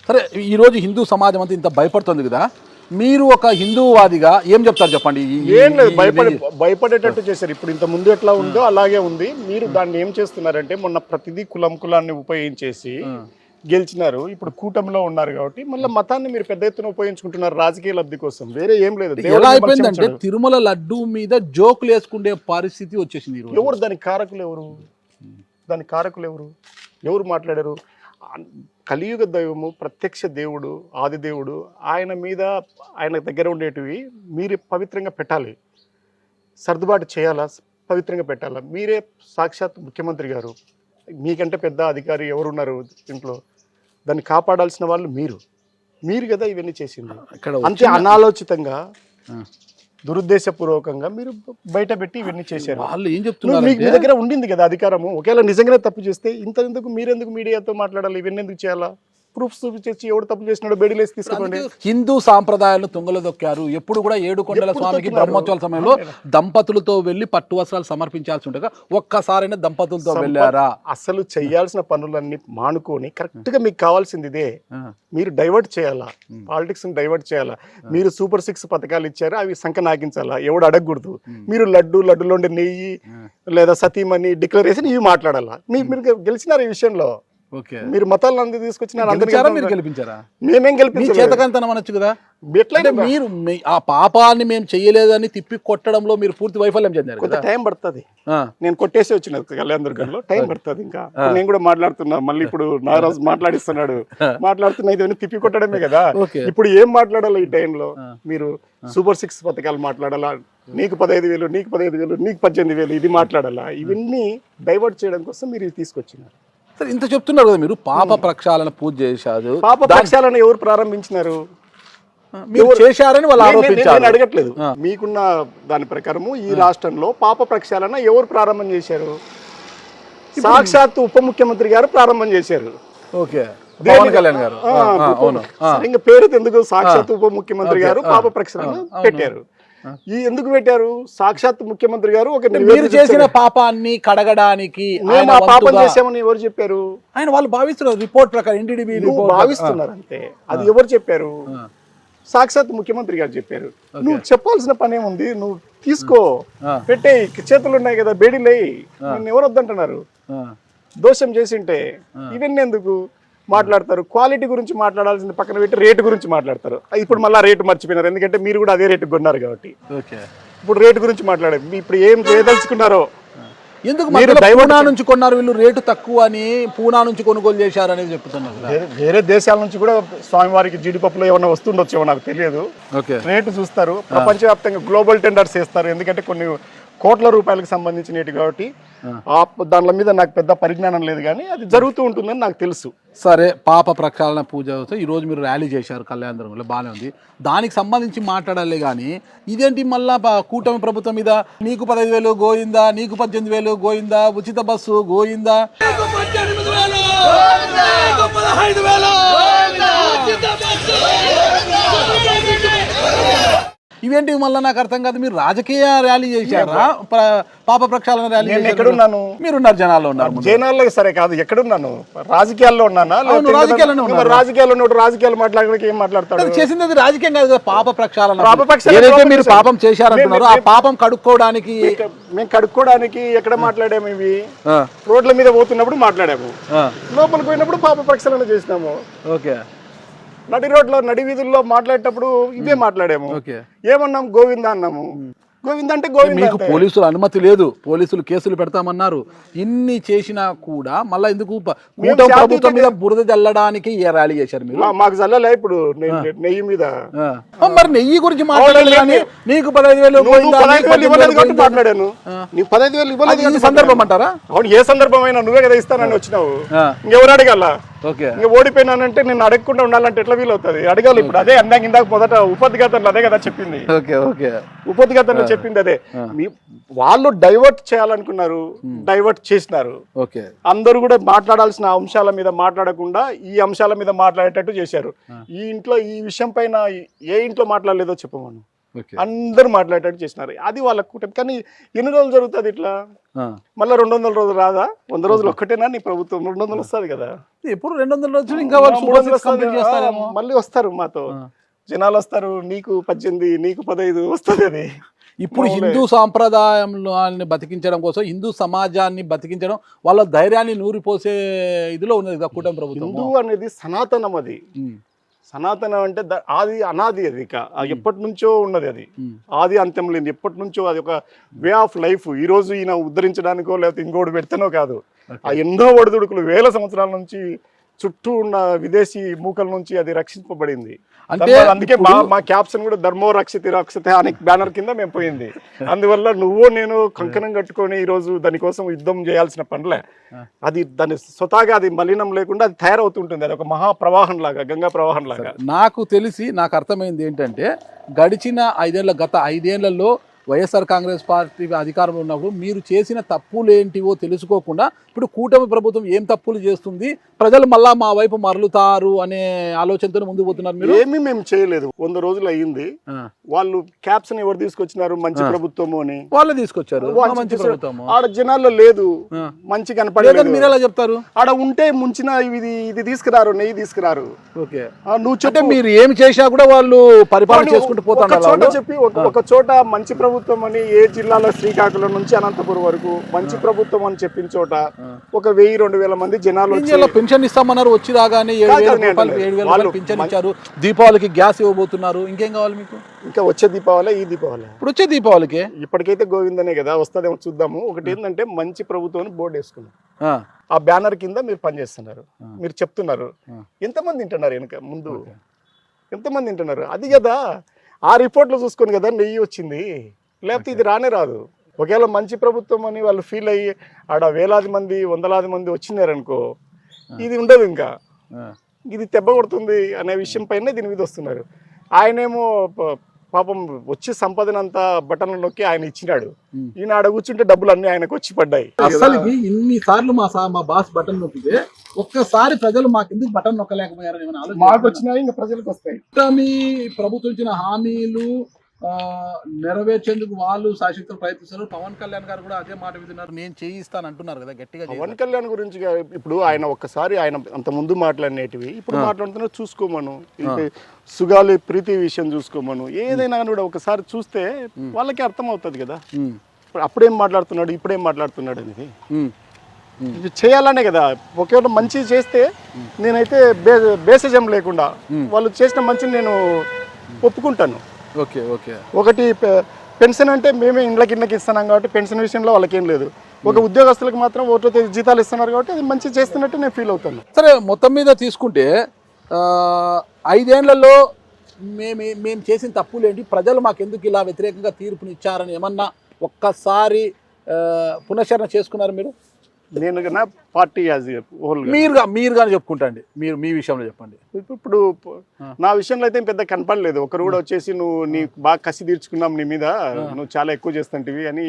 Speaker 2: సరే, ఈరోజు హిందూ సమాజం అంతా ఇంత భయపడుతుంది కదా, మీరు ఒక హిందూవాదిగా ఏం చెప్తారు చెప్పండి?
Speaker 3: ఏం లేదు, భయపడేటట్టు చేశారు. ఇప్పుడు ఇంత ముందు ఎట్లా ఉందో అలాగే ఉంది. మీరు దాన్ని ఏం చేస్తున్నారంటే మొన్న ప్రతిదీ కులాన్ని ఉపయోగించేసి గెలిచినారు. ఇప్పుడు కూటమిలో ఉన్నారు కాబట్టి మళ్ళీ మతాన్ని మీరు పెద్ద ఎత్తున ఉపయోగించుకుంటున్నారు రాజకీయ లబ్ధి కోసం. వేరే ఏం లేదు.
Speaker 2: ఎలా అయిపోయిందంటే తిరుమల లడ్డు మీద జోకులు వేసుకునే పరిస్థితి వచ్చేసింది.
Speaker 3: ఎవరు దానికి కారకులు? ఎవరు మాట్లాడారు? కలియుగ దైవము, ప్రత్యక్ష దేవుడు, ఆదిదేవుడు, ఆయన మీద ఆయన దగ్గర ఉండేటివి మీరు పవిత్రంగా పెట్టాలి, సర్దుబాటు చేయాలా, పవిత్రంగా పెట్టాలా. మీరే సాక్షాత్ ముఖ్యమంత్రి గారు, మీకంటే పెద్ద అధికారి ఎవరున్నారు ఇంట్లో? దాన్ని కాపాడాల్సిన వాళ్ళు మీరు కదా ఇవన్నీ చేసింది. అంతే అనాలోచితంగా దురుద్దేశపూర్వకంగా మీరు బయట పెట్టి ఇవన్నీ చేశారు.
Speaker 2: వాళ్ళు ఏం చెప్తున్నారు?
Speaker 3: మీ దగ్గర ఉండింది కదా అధికారము. ఒకవేళ నిజంగానే తప్పు చేస్తే మీరెందుకు మీడియాతో మాట్లాడాలి? ఇవన్నీ ఎందుకు చేయాలా? ప్రూఫ్స్ చూపించేసి ఎవడు తప్పు చేసినాడో బెడిలేసి తీసుకోండి.
Speaker 2: హిందూ సాంప్రదాయాలను తుంగలో దొక్కారు. ఎప్పుడు కూడా 7 కొండల స్వామికి బ్రహ్మోత్సవాల సమయంలో దంపతులతో వెళ్లి పట్టు వస్త్రాలు సమర్పించాల్సి ఉండగా ఒక్కసారైనా దంపతులతో వెళ్ళారా?
Speaker 3: అసలు చేయాల్సిన పనులన్నీ మానుకొని కరెక్ట్ గా మీకు కావాల్సింది ఇదే. మీరు డైవర్ట్ చేయాలా, పాలిటిక్స్ ని డైవర్ట్ చేయాలా. మీరు సూపర్ 6 పథకాలు ఇచ్చారు, అవి సంఖ్య నాగించాలా, ఎవడు అడగకూడదు. మీరు లడ్డులో ఉండే నెయ్యి లేదా సతీమణి డిక్లరేషన్ ఇవి మాట్లాడాలా. మీరు గెలిచినారు ఈ విషయంలో.
Speaker 2: ఓకే.
Speaker 3: మీరు మతాలను అందరూ తీసుకొచ్చినారు,
Speaker 2: గెలిచారా మీరు గెలిపించారా?
Speaker 3: మేమేం
Speaker 2: మీ
Speaker 3: గెలిపించలేదు.
Speaker 2: చేతకంతనం అనొచ్చు కదా. అంటే మీరు ఆ పాపాన్ని మేము చెయ్యలేదని తిప్పి కొట్టడంలో మీరు పూర్తి వైఫల్యం చెందారు
Speaker 3: కొంత
Speaker 2: కదా.
Speaker 3: టైం పడుతుంది. నేను కొట్టేసి వచ్చిన కళ్యాణ దుర్గంలో టైం పడుతుంది. ఇంకా నేను కూడా మాట్లాడుతున్నా, మళ్ళీ ఇప్పుడు నాగరాజు మాట్లాడిస్తున్నాడు, మాట్లాడుతున్నా, ఇది తిప్పి కొట్టడమే కదా. ఇప్పుడు ఏం మాట్లాడాలి ఈ టైంలో? మీరు సూపర్ 6 పథకాలు మాట్లాడాలా, నీకు 15,000, నీకు 15,000, నీకు 18,000, ఇది మాట్లాడాలా? ఇవన్నీ డైవర్ట్ చేయడం కోసం మీరు ఇది తీసుకొచ్చినారు.
Speaker 2: సరే, ఇంత చెప్తున్నారు కదా మీరు, పాప ప్రక్షాళన పూజ చేశారు.
Speaker 3: పాప ప్రక్షాళన ఎవరు ప్రారంభించినారు?
Speaker 2: మీరు చేశారని వాళ్ళు ఆరోపించారు.
Speaker 3: నేను అడగట్లేదు. మీకున్న దాని ప్రకారము ఈ రాష్ట్రంలో పాప ప్రక్షాళన ఎవరు ప్రారంభం చేశారు? సాక్షాత్ ఉప ముఖ్యమంత్రి గారు ప్రారంభం చేశారు.
Speaker 2: ఓకే, పవన్ కళ్యాణ్ గారు.
Speaker 3: ఇంకా పేరు ఎందుకు? సాక్షాత్ ఉప ముఖ్యమంత్రి గారు పాప ప్రక్షాళన పెట్టారు. ఈ ఎందుకు పెట్టారు? సాక్షాత్ ముఖ్యమంత్రి గారు ఒక
Speaker 2: మీరు చేసిన పాపాన్ని కడగడానికి
Speaker 3: మేము ఆ పాపం చేసామని ఎవరు చెప్పారు?
Speaker 2: ఆయన వాళ్ళు భావిస్తున్నారు. రిపోర్ట్ ప్రకారం ఎన్డీడీబీ
Speaker 3: భావిస్తున్నారు అంతే. అది ఎవరు చెప్పారు? సాక్షాత్ ముఖ్యమంత్రి గారు చెప్పారు. నువ్వు చెప్పాల్సిన పని ఏముంది? నువ్వు తీసుకో, పెట్టే, చేతులు ఉన్నాయి కదా, బేడీలే. నిన్ను ఎవరు వద్దంటున్నారు? దోషం చేసింటే ఇవన్నీ ఎందుకు మాట్లాడతారు? క్వాలిటీ గురించి మాట్లాడాల్సింది పక్కన పెట్టి రేటు గురించి మాట్లాడతారు. ఇప్పుడు మళ్ళీ రేటు మర్చిపోయినారు, ఎందుకంటే మీరు కూడా అదే రేటు కొన్నారు కాబట్టి. ఇప్పుడు రేటు గురించి మాట్లాడారు. ఇప్పుడు ఏం చేయదలుచుకున్నారో
Speaker 2: ఎందుకు పూనా నుంచి కొన్నారు వీళ్ళు, రేటు తక్కువ అని పూనా నుంచి కొనుగోలు చేశారు అనేది చెప్తున్నారు.
Speaker 3: వేరే దేశాల నుంచి కూడా స్వామివారికి జీడిపప్పులో ఏమన్నా వస్తుండొచ్చేమో నాకు తెలియదు. రేటు చూస్తారు. ప్రపంచవ్యాప్తంగా గ్లోబల్ టెండర్స్ చేస్తారు, ఎందుకంటే కొన్ని కోట్ల రూపాయలకు సంబంధించినవి కాబట్టి. దాని మీద నాకు పెద్ద పరిజ్ఞానం లేదు, కానీ అది జరుగుతూ ఉంటుందని నాకు తెలుసు.
Speaker 2: సరే, పాప ప్రక్షాళన పూజ ఈ రోజు మీరు ర్యాలీ చేశారు కళ్యాణదుర్గంలో, బాగానే ఉంది. దానికి సంబంధించి మాట్లాడాలి కానీ ఇదేంటి మళ్ళా కూటమి ప్రభుత్వం మీద నీకు 15,000 గోయిందా, నీకు 18,000 గోయిందా, ఉచిత బస్సు గోయిందా, ఇవేంటి మళ్ళీ నాకు అర్థం కాదు. మీరు రాజకీయ ర్యాలీ చేశారా, పాప ప్రక్షాళన ర్యాలీ?
Speaker 3: ఎక్కడున్నాను?
Speaker 2: మీరున్నారు, జనాల్లో ఉన్నారు.
Speaker 3: జనాల్లో సరే కాదు, ఎక్కడున్నాను? రాజకీయాల్లో ఉన్నానా? రాజకీయాలు మాట్లాడడానికి ఏం మాట్లాడతాడు?
Speaker 2: చేసింది అది రాజకీయం కాదు, పాప ప్రక్షాళన. ఏదైతే మీరు పాపం చేశారంటున్నారో ఆ పాపం కడుక్కోవడానికి.
Speaker 3: మేము కడుక్కోవడానికి ఎక్కడ మాట్లాడాము? ఇవి రోడ్ల మీద పోతున్నప్పుడు మాట్లాడాము, లోపలికి పోయినప్పుడు పాప ప్రక్షాళన చేసినాము.
Speaker 2: ఓకే,
Speaker 3: నడి రోడ్లో నడి వీధుల్లో మాట్లాడేటప్పుడు ఇవే మాట్లాడాము. ఏమన్నాం? గోవింద అన్నాము. గోవింద అంటే గోవింద.
Speaker 2: మీకు పోలీసులు అనుమతి లేదు, పోలీసులు కేసులు పెడతామన్నారు. ఇన్ని చేసినా కూడా మళ్ళీ ఎందుకు కూటమి ప్రభుత్వం మీద బురద జల్లడానికి ఏ ర్యాలీ చేశారు మీరు?
Speaker 3: మాకు జల్లలే. ఇప్పుడు నెయ్యి మీద
Speaker 2: మరి నెయ్యి గురించి మాట్లాడాలి కానీ నీకు 15,000
Speaker 3: మాట్లాడాను. నీకు 15,000 ఇవ్వలేదు
Speaker 2: సందర్భం అంటారా?
Speaker 3: అవును, ఏ సందర్భమైనా నువ్వే కదా ఇస్తానని వచ్చినావు. ఇంకెవరు అడగాల? ఇంకా ఓడిపోయినానంటే నేను అడగకుండా ఉండాలంటే ఎట్లా వీలవుతుంది? అడగాలి. ఇప్పుడు అదే ఇందాక మొదట ఉపోద్ఘాతంలో అదే కదా చెప్పింది. ఉపోద్ఘాతంలో చెప్పింది అదే. వాళ్ళు డైవర్ట్ చేయాలనుకున్నారు, డైవర్ట్ చేసినారు. అందరూ కూడా మాట్లాడాల్సిన అంశాల మీద మాట్లాడకుండా ఈ అంశాల మీద మాట్లాడేటట్టు చేశారు. ఈ ఇంట్లో ఈ విషయం పైన ఏ ఇంట్లో మాట్లాడలేదో చెప్పమను, అందరూ మాట్లాడేటట్టు చేసినారు. అది వాళ్ళ కూటమి. కానీ ఎన్ని రోజులు జరుగుతుంది ఇట్లా? మళ్ళీ 200 రోజులు రాదా? 100 రోజులు ఒక్కటేనా నీ ప్రభుత్వం? 200 వస్తుంది కదా.
Speaker 2: ఎప్పుడు 200 రోజులు ఇంకా
Speaker 3: మళ్ళీ వస్తారు, మాతో జనాలు వస్తారు. నీకు 18, నీకు 15 వస్తుంది. అది
Speaker 2: ఇప్పుడు హిందూ సాంప్రదాయాన్ని బతికించడం కోసం, హిందూ సమాజాన్ని బతికించడం, వాళ్ళ ధైర్యాన్ని నూరిపోసే ఇదిలో ఉన్నది కూటమి ప్రభుత్వం.
Speaker 3: హిందూ అనేది సనాతనం. అది సనాతనం అంటే అది అనాది. అది ఎప్పటి నుంచో ఉన్నది. అది ఆది అంత్యం లేని ఎప్పటి నుంచో అది ఒక వే ఆఫ్ లైఫ్. ఈ రోజు ఈయన ఉద్ధరించడానికో లేకపోతే ఇంకోటి పెడితేనో కాదు. ఆ ఎన్నో ఒడిదుడుకులు 1000 సంవత్సరాల నుంచి చుట్టూ ఉన్న విదేశీ మూకల నుంచి అది రక్షింపబడింది. అంటే అందుకే మా క్యాప్షన్ కూడా ధర్మో రక్షిత రక్షిత అనే బ్యానర్ కింద మేము పోయింది. అందువల్ల నువ్వు నేను కంకణం కట్టుకొని ఈ రోజు దానికోసం యుద్ధం చేయాల్సిన పనులే. అది దాని స్వతహాగా అది మలినం లేకుండా అది తయారవుతుంటుంది. అది ఒక మహాప్రవాహం లాగా, గంగా ప్రవాహం లాగా.
Speaker 2: నాకు తెలిసి నాకు అర్థమైంది ఏంటంటే, గడిచిన గత 5 ఏళ్లలో వైఎస్ఆర్ కాంగ్రెస్ పార్టీ అధికారంలో ఉన్నప్పుడు మీరు చేసిన తప్పులు ఏంటివో తెలుసుకోకుండా ఇప్పుడు కూటమి ప్రభుత్వం ఏం తప్పులు చేస్తుంది, ప్రజలు మళ్ళా మా వైపు మరలుతారు అనే ఆలోచనతో ముందుకు పోతున్నారు. మీరు
Speaker 3: ఏమీ మేము చేయలేదు. 100 రోజులు అయ్యింది. వాళ్ళు క్యాప్షన్ ఎవరు తీసుకొచ్చినారు? మంచి ప్రభుత్వము అని వాళ్ళే తీసుకొచ్చారు. మంచి ప్రభుత్వము ఆడ జనాల్లో లేదు, మంచి కనపడలేదు.
Speaker 2: మీరు ఎలా చెప్తారు?
Speaker 3: ఆడ ఉంటే ముంచిన ఇది తీసుకురారు, నెయ్యి తీసుకురారు.
Speaker 2: ఓకే, నువ్వు చెప్పే మీరు ఏమి చేసినా కూడా వాళ్ళు పరిపాలన చేసుకుంటూ పోతారు.
Speaker 3: చెప్పి ఒక చోట మంచి ప్రభుత్వం అని ఏ జిల్లాలో శ్రీకాకుళం నుంచి అనంతపురం వరకు మంచి ప్రభుత్వం అని చెప్పిన చోట ఒక 1000-2000 మంది జనాలు వచ్చి
Speaker 2: పెన్షన్ ఇస్తామన్నారు, వచ్చి రాగానే 7,000 పెన్షన్ ఇచ్చారు, దీపావళికి గ్యాస్ ఇవ్వబోతున్నారు, ఇంకేం కావాలి మీకు?
Speaker 3: ఇంకా వచ్చే దీపావళి ఈ దీపావళి
Speaker 2: ఇప్పుడు వచ్చే దీపావళికి
Speaker 3: ఇప్పటికైతే గోవిందనే కదా వస్తుందేమో చూద్దాము. ఒకటి ఏంటంటే మంచి ప్రభుత్వం బోర్డు వేసుకున్నాం, ఆ బ్యానర్ కింద మీరు పనిచేస్తున్నారు, మీరు చెప్తున్నారు, ఎంతమంది వింటున్నారు వెనక ముందు, ఎంతమంది వింటున్నారు? అది కదా ఆ రిపోర్ట్లో చూసుకొని కదా 1000 వచ్చింది, లేకపోతే ఇది రానే రాదు. ఒకవేళ మంచి ప్రభుత్వం అని వాళ్ళు ఫీల్ అయ్యి ఆడ వేలాది మంది 100,000 మంది వచ్చినారనుకో, ఇది ఉండదు, ఇంకా ఇది దెబ్బ కొడుతుంది అనే విషయం పైన దీని మీద వస్తున్నారు. ఆయనేమో పాపం వచ్చి సంపదనంతా బటన్లు నొక్కి ఆయన ఇచ్చినాడు, ఈయన ఆడ కూర్చుంటే డబ్బులు అన్ని ఆయనకు వచ్చి పడ్డాయి.
Speaker 2: అసలు ఇన్ని సార్లు మా బాస్ బటన్ నొక్కితే ఒక్కసారి ప్రజలు మాకెందుకు బటన్ నొక్కలేకపోయారని
Speaker 3: మాకు వచ్చినాయి, ఇంకా ప్రజలకు వస్తాయి.
Speaker 2: మీ ప్రభుత్వం ఇచ్చిన హామీలు నెరవేర్చేందుకు వాళ్ళు శాశ్వత ప్రయత్నిస్తున్నారు. పవన్ కళ్యాణ్ గారు కూడా అదే మాట వింటున్నారు, నేను చేయిస్తాను అంటున్నారు కదా గట్టిగా.
Speaker 3: పవన్ కళ్యాణ్ గురించి ఇప్పుడు ఆయన ఒక్కసారి ఆయన అంత ముందు మాట్లాడినవి ఇప్పుడు మాట్లాడుతున్నారు, చూసుకోమను. సుగాలి ప్రీతి విషయం చూసుకోమను, ఏదైనా కూడా ఒకసారి చూస్తే వాళ్ళకి అర్థం అవుతుంది కదా అప్పుడేం మాట్లాడుతున్నాడు ఇప్పుడేం మాట్లాడుతున్నాడు అనేది. చేయాలనే కదా, ఒకవేళ మంచి చేస్తే నేనైతే బేసజం లేకుండా వాళ్ళు చేసిన మంచిని నేను ఒప్పుకుంటాను.
Speaker 2: Okay okay.
Speaker 3: ఒకటి పెన్షన్ అంటే మేమే ఇండ్లకి ఇస్తున్నాం కాబట్టి పెన్షన్ విషయంలో వాళ్ళకేం లేదు. ఒక ఉద్యోగస్తులకు మాత్రం 1వ తేదీ జీతాలు ఇస్తున్నారు కాబట్టి అది మంచి చేస్తున్నట్టు నేను ఫీల్ అవుతాను.
Speaker 2: సరే, మొత్తం మీద తీసుకుంటే 5 ఏళ్లలో మేము చేసిన తప్పులేంటి, ప్రజలు మాకెందుకు ఇలా వ్యతిరేకంగా తీర్పునిచ్చారని ఏమన్నా ఒక్కసారి పునశ్చరణ చేసుకున్నారు మీరు?
Speaker 3: నేను కన్నా పార్టీ యాజ్ హోల్
Speaker 2: మీరు కానీ చెప్పుకుంటండి, మీరు మీ విషయంలో చెప్పండి.
Speaker 3: ఇప్పుడు నా విషయంలో అయితే పెద్ద కనపడలేదు. ఒకరు కూడా వచ్చేసి నువ్వు నీకు బాగా కసి తీర్చుకున్నాం నీ మీద, నువ్వు చాలా ఎక్కువ చేస్తుంటివి అని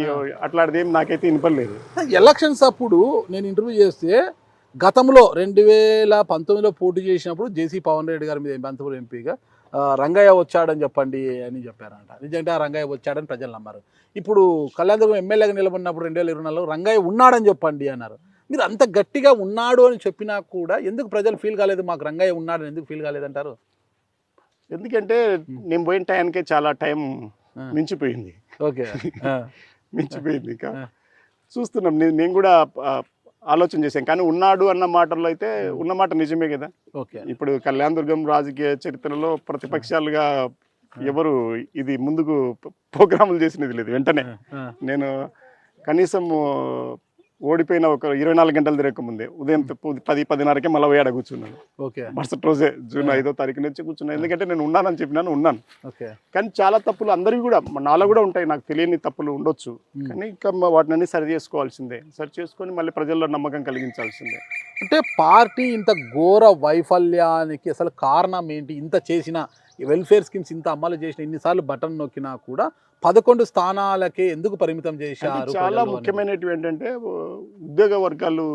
Speaker 3: అట్లాంటిది ఏం నాకైతే వినపడలేదు.
Speaker 2: ఎలక్షన్స్ అప్పుడు నేను ఇంటర్వ్యూ చేస్తే గతంలో 2019లో పోటీ చేసినప్పుడు జేసీ పవన్ రెడ్డి గారి మీద అనంతపురం ఎంపీగా రంగయ్య వచ్చాడని చెప్పండి అని చెప్పారంట. నిజంగా ఆ రంగయ్య వచ్చాడని ప్రజలు నమ్మారు. ఇప్పుడు కళ్యాణదుర్గం ఎమ్మెల్యేగా నిలబడినప్పుడు 2024లో రంగయ్య ఉన్నాడని చెప్పండి అన్నారు. మీరు అంత గట్టిగా ఉన్నాడు అని చెప్పినా కూడా ఎందుకు ప్రజలు ఫీల్ కాలేదు, మాకు రంగయ్య ఉన్నాడని ఎందుకు ఫీల్ కాలేదంటారు?
Speaker 3: ఎందుకంటే నేను పోయిన టైంకే చాలా టైం మించిపోయింది.
Speaker 2: ఓకే,
Speaker 3: మించిపోయింది. ఇంకా చూస్తున్నాం, నేను కూడా ఆలోచన చేశాను. కానీ ఉన్నాడు అన్న మాటల్లో అయితే ఉన్నమాట నిజమే కదా. ఇప్పుడు కళ్యాణదుర్గం రాజకీయ చరిత్రలో ప్రతిపక్షాలుగా ఎవరు ఇది ముందుకు ప్రోగ్రాములు చేసినది లేదు. వెంటనే నేను కనీసం ఓడిపోయిన ఒక 24 గంటలు తిరగకముందే ఉదయం 10-10:30కే మళ్ళీ పోయాడ కూర్చున్నాను. మరుసటి రోజే జూన్ 5వ తారీఖు నుంచి కూర్చున్నాను. ఎందుకంటే నేను ఉన్నానని చెప్పినాను, ఉన్నాను. కానీ చాలా తప్పులు అందరివి కూడా నాలో కూడా ఉంటాయి, నాకు తెలియని తప్పులు ఉండొచ్చు. కానీ ఇంకా వాటిని అన్ని సరి చేసుకోవాల్సిందే, సరి చేసుకొని మళ్ళీ ప్రజల్లో నమ్మకం కలిగించాల్సిందే.
Speaker 2: అంటే పార్టీ ఇంత ఘోర వైఫల్యానికి అసలు కారణం ఏంటి? ఇంత చేసిన వెల్ఫేర్ స్కీమ్స్ ఇంత అమలు చేసిన, ఇన్నిసార్లు బటన్ నొక్కినా కూడా 11 స్థానాలకే ఎందుకు పరిమితం చేశారు?
Speaker 3: చాలా ముఖ్యమైనవి ఏంటంటే ఉద్యోగ వర్గాలు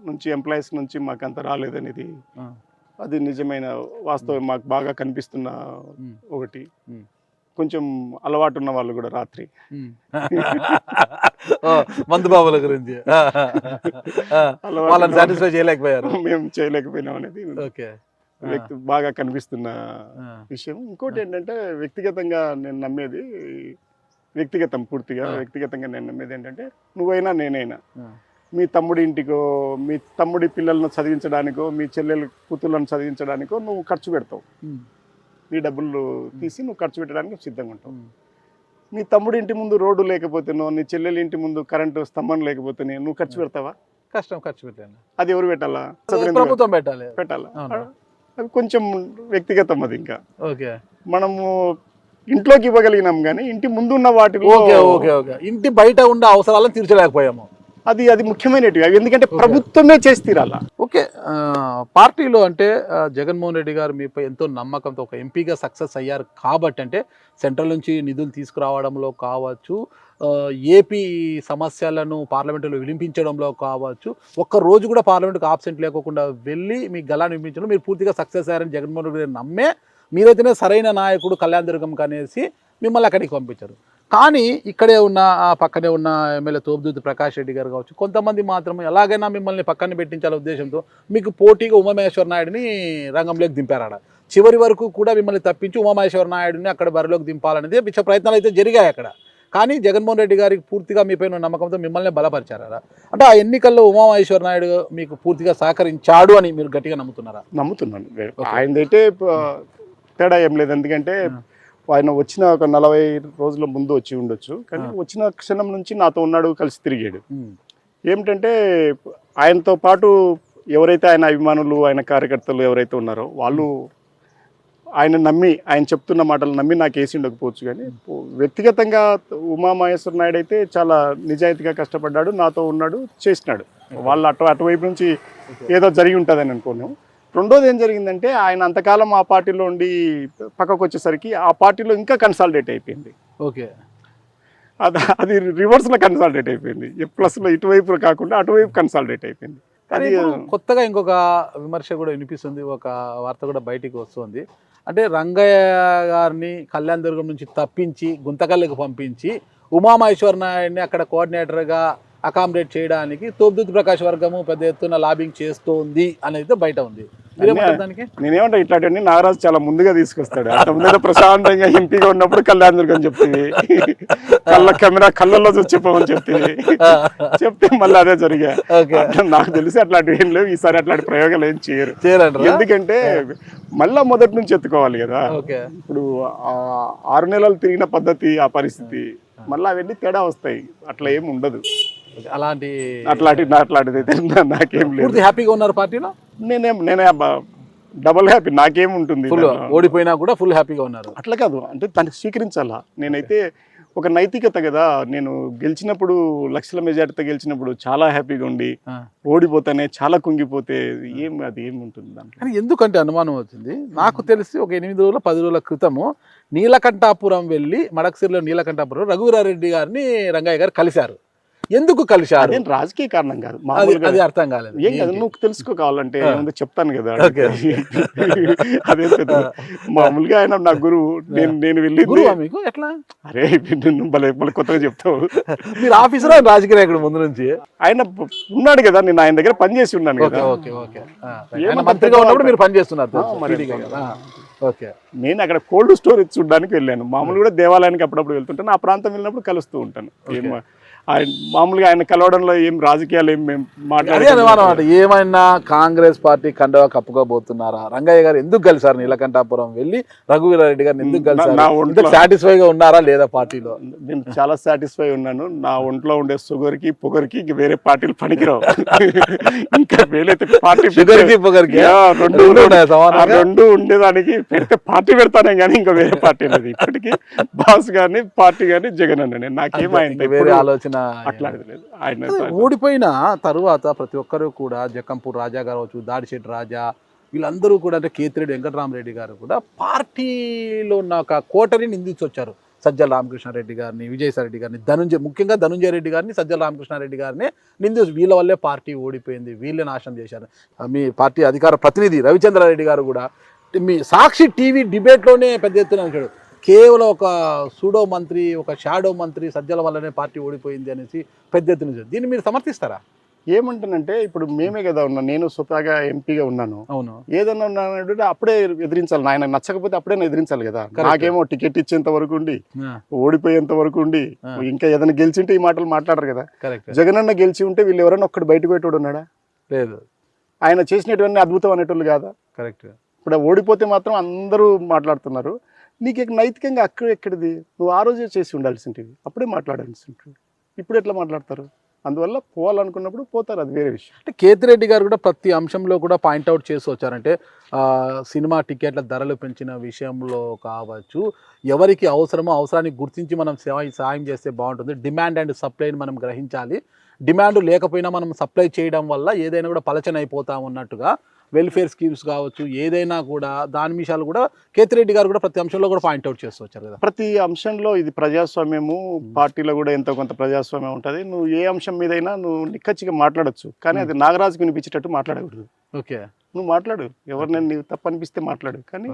Speaker 3: నుంచి, ఎంప్లాయీస్ నుంచి మాకు అంత రాలేదనేది అది నిజమైన వాస్తవం. మాకు బాగా కనిపిస్తున్న ఒకటి. కొంచెం అలవాటు ఉన్న వాళ్ళు కూడా రాత్రి
Speaker 2: మందు బాబుల గురించి సాటిస్ఫై చేయలేకపోయారు,
Speaker 3: మేము చేయలేకపోయినాం అనేది బాగా కనిపిస్తున్న విషయం. ఇంకోటి ఏంటంటే వ్యక్తిగతంగా నేను నమ్మేది, వ్యక్తిగతం పూర్తిగా వ్యక్తిగతంగా నేను నమ్మేది ఏంటంటే నువ్వైనా నేనైనా మీ తమ్ముడి ఇంటికో, మీ తమ్ముడి పిల్లలను చదివించడానికో, మీ చెల్లెల కూతుళ్ళను చదివించడానికో నువ్వు ఖర్చు పెడతావు. నీ డబ్బులు తీసి నువ్వు ఖర్చు పెట్టడానికి సిద్ధంగా ఉంటావు. నీ తమ్ముడి ఇంటి ముందు రోడ్డు లేకపోతేనో, నీ చెల్లెల ఇంటి ముందు కరెంటు స్తంభం లేకపోతేనే నువ్వు ఖర్చు పెడతావా?
Speaker 2: కష్టం. ఖర్చు పెట్టాలి.
Speaker 3: అది ఎవరు పెట్టాలా?
Speaker 2: ప్రభుత్వం
Speaker 3: పెట్టాలా? అది కొంచెం వ్యక్తిగతం. అది ఇంకా మనము ఇంట్లోకి ఇవ్వగలిగినాం కానీ ఇంటి ముందు ఉన్న వాటిలో
Speaker 2: ఇంటి బయట ఉన్న అవసరాలను తీర్చలేకపోయాము.
Speaker 3: అది ముఖ్యమైనవి అవి, ఎందుకంటే ప్రభుత్వమే చేసి తీరాలా.
Speaker 2: ఓకే, పార్టీలో అంటే జగన్మోహన్ రెడ్డి గారు మీపై ఎంతో నమ్మకంతో ఒక ఎంపీగా సక్సెస్ అయ్యారు కాబట్టి, అంటే సెంట్రల్ నుంచి నిధులు తీసుకురావడంలో కావచ్చు, ఏపీ సమస్యలను పార్లమెంటులో వినిపించడంలో కావచ్చు, ఒక్క రోజు కూడా పార్లమెంటుకు ఆబ్సెంట్ లేకుండా వెళ్ళి మీ గలాన్ని వినిపించడం మీరు పూర్తిగా సక్సెస్ అయ్యారని జగన్మోహన్ రెడ్డి గారు నమ్మే మీరైతేనే సరైన నాయకుడు కళ్యాణదుర్గం అనేసి మిమ్మల్ని అక్కడికి పంపించారు. కానీ ఇక్కడే ఉన్న పక్కనే ఉన్న ఎమ్మెల్యే తోపుదూతి ప్రకాష్ రెడ్డి గారు కావచ్చు, కొంతమంది మాత్రం ఎలాగైనా మిమ్మల్ని పక్కన పెట్టించాలనే ఉద్దేశంతో మీకు పోటీగా ఉమామహేశ్వర నాయుడిని రంగంలోకి దింపారాడ. చివరి వరకు కూడా మిమ్మల్ని తప్పించి ఉమామహేశ్వర నాయుడిని అక్కడ బరిలోకి దింపాలనేది విష ప్రయత్నాలు అయితే జరిగాయి అక్కడ. కానీ జగన్మోహన్ రెడ్డి గారికి పూర్తిగా మీ పైన నమ్మకంతో మిమ్మల్ని బలపరిచారా? అంటే ఆ ఎన్నికల్లో ఉమామహేశ్వర నాయుడు మీకు పూర్తిగా సహకరించాడు అని మీరు గట్టిగా నమ్ముతున్నారా?
Speaker 3: నమ్ముతున్నాను. ఆయనదైతే తేడా ఏం లేదు. ఎందుకంటే ఆయన వచ్చిన ఒక 40 రోజుల ముందు వచ్చి ఉండొచ్చు, కానీ వచ్చిన క్షణం నుంచి నాతో ఉన్నాడు, కలిసి తిరిగాడు. ఏమిటంటే ఆయనతో పాటు ఎవరైతే ఆయన అభిమానులు, ఆయన కార్యకర్తలు ఎవరైతే ఉన్నారో వాళ్ళు ఆయన నమ్మి, ఆయన చెప్తున్న మాటలు నమ్మి నాకు వేసి ఉండకపోవచ్చు, కానీ వ్యక్తిగతంగా ఉమామహేశ్వర నాయుడు అయితే చాలా నిజాయితీగా కష్టపడ్డాడు, నాతో ఉన్నాడు, చేసినాడు. వాళ్ళు అటువైపు నుంచి ఏదో జరిగి ఉంటుందని అనుకున్నాం. రెండోది ఏం జరిగిందంటే ఆయన అంతకాలం ఆ పార్టీలో ఉండి పక్కకు వచ్చేసరికి ఆ పార్టీలో ఇంకా కన్సాలిడేట్ అయిపోయింది.
Speaker 2: ఓకే,
Speaker 3: అది రివర్స్లో కన్సాలిడేట్ అయిపోయింది. ప్లస్లో ఇటువైపు కాకుండా అటువైపు కన్సాలిడేట్ అయిపోయింది.
Speaker 2: అది కొత్తగా ఇంకొక విమర్శ కూడా వినిపిస్తుంది, ఒక వార్త కూడా బయటికి వస్తుంది. అంటే రంగయ్య గారిని కళ్యాణ్ దుర్గం నుంచి తప్పించి గుంతకల్లుకు పంపించి ఉమామహేశ్వర నాయుడిని అక్కడ కోఆర్డినేటర్గా అకామిడేట్ చేయడానికి తోపుదుర్తి ప్రకాష్ వర్గము పెద్ద ఎత్తున లాబింగ్ చేస్తోంది అనేది బయట ఉంది.
Speaker 3: నేనేమంటా, ఇట్లాంటివన్నీ నాగరాజు చాలా ముందుగా తీసుకొస్తాడు. అంత ముందు ప్రశాంతంగా ఎంపీగా ఉన్నప్పుడు కళ్యాణ్ దుర్గం చెప్తుంది, కెమెరా కళ్ళల్లో చూసి చెప్పమని చెప్తే మళ్ళీ అదే జరిగా. నాకు తెలిసి అట్లాంటివి ఏం లేవు, ఈసారి అట్లాంటి ప్రయోగాలు ఏం చేయరు. ఎందుకంటే మళ్ళా మొదటి నుంచి ఎత్తుకోవాలి కదా. ఇప్పుడు 6 నెలలు తిరిగిన పద్ధతి, ఆ పరిస్థితి మళ్ళీ అవన్నీ తేడా వస్తాయి. అట్లా ఏమి ఉండదు. అట్లాంటిది అయితే నాకేం లేదు.
Speaker 2: హ్యాపీగా ఉన్నారు పార్టీలో?
Speaker 3: నేనే డబల్ హ్యాపీ. నాకేముంటుంది,
Speaker 2: ఓడిపోయినా కూడా ఫుల్ హ్యాపీగా ఉన్నారు.
Speaker 3: అట్లా కాదు, అంటే దాన్ని స్వీకరించాలా. నేనైతే ఒక నైతికత కదా, నేను గెలిచినప్పుడు లక్షల మెజార్టీతో గెలిచినప్పుడు చాలా హ్యాపీగా ఉండి, ఓడిపోతానే చాలా కుంగిపోతే అది ఏముంటుంది దాంట్లో.
Speaker 2: కానీ ఎందుకంటే అనుమానం వచ్చింది నాకు తెలిసి ఒక 8 రోజుల 10 రోజుల క్రితము నీలకంఠాపురం వెళ్ళి మడకసిరిలో నీలకంఠాపురం రఘువీరారెడ్డి గారిని రంగయ్య గారు కలిశారు. ఎందుకు కలిశారు?
Speaker 3: అదేం రాజకీయ కారణం కాదు,
Speaker 2: అది అర్థం కాలేదు.
Speaker 3: ఏం కాదు, నువ్వు తెలుసుకోవాలంటే ఏముందో చెప్తాను కదా. అదే మామూలుగా ఆయన నా గురువు. నేను వెళ్ళి
Speaker 2: మీకు ఎట్లా?
Speaker 3: అరే భలే కొత్తగా చెప్తావు.
Speaker 2: మీరు ఆఫీసర్, రాజకీయ నాయకుడు ముందు నుంచి
Speaker 3: ఆయన ఉన్నాడు కదా, నేను ఆయన దగ్గర పనిచేసి ఉన్నాను కదా.
Speaker 2: మంత్రిగా ఉన్నప్పుడు మీరు పనిచేస్తున్నారు.
Speaker 3: నేను అక్కడ కోల్డ్ స్టోరేజ్ చూడడానికి వెళ్ళాను. మామూలు కూడా దేవాలయానికి అప్పుడప్పుడు వెళ్తుంటాను, ఆ ప్రాంతం వెళ్ళినప్పుడు కలుస్తూ ఉంటాను. మామూలుగా ఆయన కలవడంలో ఏం రాజకీయాలు ఏం
Speaker 2: మాట్లాడారు? ఏమైనా కాంగ్రెస్ పార్టీ కండవా కప్పుకోబోతున్నారా? రంగయ్య గారు ఎందుకు కలిసారు నీలకంఠాపురం వెళ్ళి? రఘువీరారెడ్డి గారిని ఎందుకు కలిసారు? సాటిస్ఫైగా ఉన్నారా లేదా పార్టీలో?
Speaker 3: నేను చాలా సాటిస్ఫై ఉన్నాను. నా ఒంట్లో ఉండే షుగర్కి పొగర్కి వేరే పార్టీలు పనికిరావు. ఇంకా వేలైతే పార్టీ
Speaker 2: షుగర్కి పొగర్కి
Speaker 3: రెండు ఉండేదానికి పెడితే పార్టీ పెడతానే కానీ ఇంకా వేరే పార్టీ లేదు. ఇప్పటికీ బాస్ గాని పార్టీ గాని జగన్ అన్న, నాకేమైంది
Speaker 2: వేరే ఆలోచన. ఓడిపోయిన తరువాత ప్రతి ఒక్కరు కూడా జక్కంపూర్ రాజా కావచ్చు, దాడిశెట్టి రాజా, వీళ్ళందరూ కూడా, అంటే కేతిరెడ్డి వెంకటరామరెడ్డి గారు కూడా పార్టీలో ఉన్న ఒక కోటరిని నిందించి వచ్చారు. సజ్జల రామకృష్ణారెడ్డి గారిని, విజయసాయిరెడ్డి గారిని, ముఖ్యంగా ధనుంజయ రెడ్డి గారిని, సజ్జల రామకృష్ణారెడ్డి గారిని నిందించి వీళ్ళ వల్లే పార్టీ ఓడిపోయింది, వీళ్ళే నాశనం చేశారు. మీ పార్టీ అధికార ప్రతినిధి రవిచంద్రారెడ్డి గారు కూడా మీ సాక్షి టీవీ డిబేట్లోనే పెద్ద ఎత్తున అంటాడు, కేవలం ఒక సూడో మంత్రి, ఒక షాడో మంత్రి సజ్జల వల్లనే పార్టీ ఓడిపోయింది అనేసి పెద్ద ఎత్తున. దీన్ని మీరు సమర్థిస్తారా?
Speaker 3: ఏమంటానంటే, ఇప్పుడు మేమే కదా ఉన్నాం, నేను స్వతహాగా ఎంపీగా ఉన్నాను.
Speaker 2: అవును,
Speaker 3: ఏదన్నా ఉన్నానంటే అప్పుడే ఎదిరించాలి. ఆయన నచ్చకపోతే అప్పుడే ఎదిరించాలి కదా. నాకేమో టికెట్ ఇచ్చేంత వరకు ఉండి, ఓడిపోయేంత వరకు ఉండి, ఇంకా ఏదైనా గెలిచింటే ఈ మాటలు మాట్లాడరు కదా. జగనన్న గెలిచి ఉంటే వీళ్ళు ఎవరన్నా ఒక్కడు బయటకు పెట్టాడు ఉన్నాడా?
Speaker 2: లేదు.
Speaker 3: ఆయన చేసినటువంటి అద్భుతం అనేటోళ్ళు కాదా?
Speaker 2: కరెక్ట్.
Speaker 3: ఇప్పుడు ఓడిపోతే మాత్రం అందరూ మాట్లాడుతున్నారు. నీకు నైతికంగా ఎక్కడిది? నువ్వు ఆ రోజే చేసి ఉండాల్సింటివి, అప్పుడే మాట్లాడాల్సింటివి. ఇప్పుడు ఎట్లా మాట్లాడతారు? అందువల్ల పోవాలనుకున్నప్పుడు పోతారు, అది వేరే విషయం.
Speaker 2: అంటే కేతిరెడ్డి గారు కూడా ప్రతి అంశంలో కూడా పాయింట్అవుట్ చేసి వచ్చారంటే, సినిమా టికెట్ల ధరలు పెంచిన విషయంలో కావచ్చు, ఎవరికి అవసరమో అవసరానికి గుర్తించి మనం సాయం చేస్తే బాగుంటుంది. డిమాండ్ అండ్ సప్లైని మనం గ్రహించాలి. డిమాండ్ లేకపోయినా మనం సప్లై చేయడం వల్ల ఏదైనా కూడా పలచన అయిపోతాం అన్నట్టుగా వెల్ఫేర్ స్కీమ్స్ కావచ్చు, ఏదైనా కూడా దాని విషయాలు కూడా కేతిరెడ్డి గారు కూడా ప్రతి అంశంలో కూడా పాయింట్అవుట్ చేస్తూ వచ్చారు కదా.
Speaker 3: ప్రతి అంశంలో ఇది ప్రజాస్వామ్యము, పార్టీలో కూడా ఎంతో కొంత ప్రజాస్వామ్యం ఉంటుంది. నువ్వు ఏ అంశం మీదైనా నువ్వు నిక్కచ్చిగా మాట్లాడచ్చు, కానీ అది నాగరాజుకు వినిపించేటట్టు మాట్లాడకూడదు.
Speaker 2: ఓకే,
Speaker 3: నువ్వు మాట్లాడు, ఎవరినైనా నీవు తప్పు అనిపిస్తే మాట్లాడు, కానీ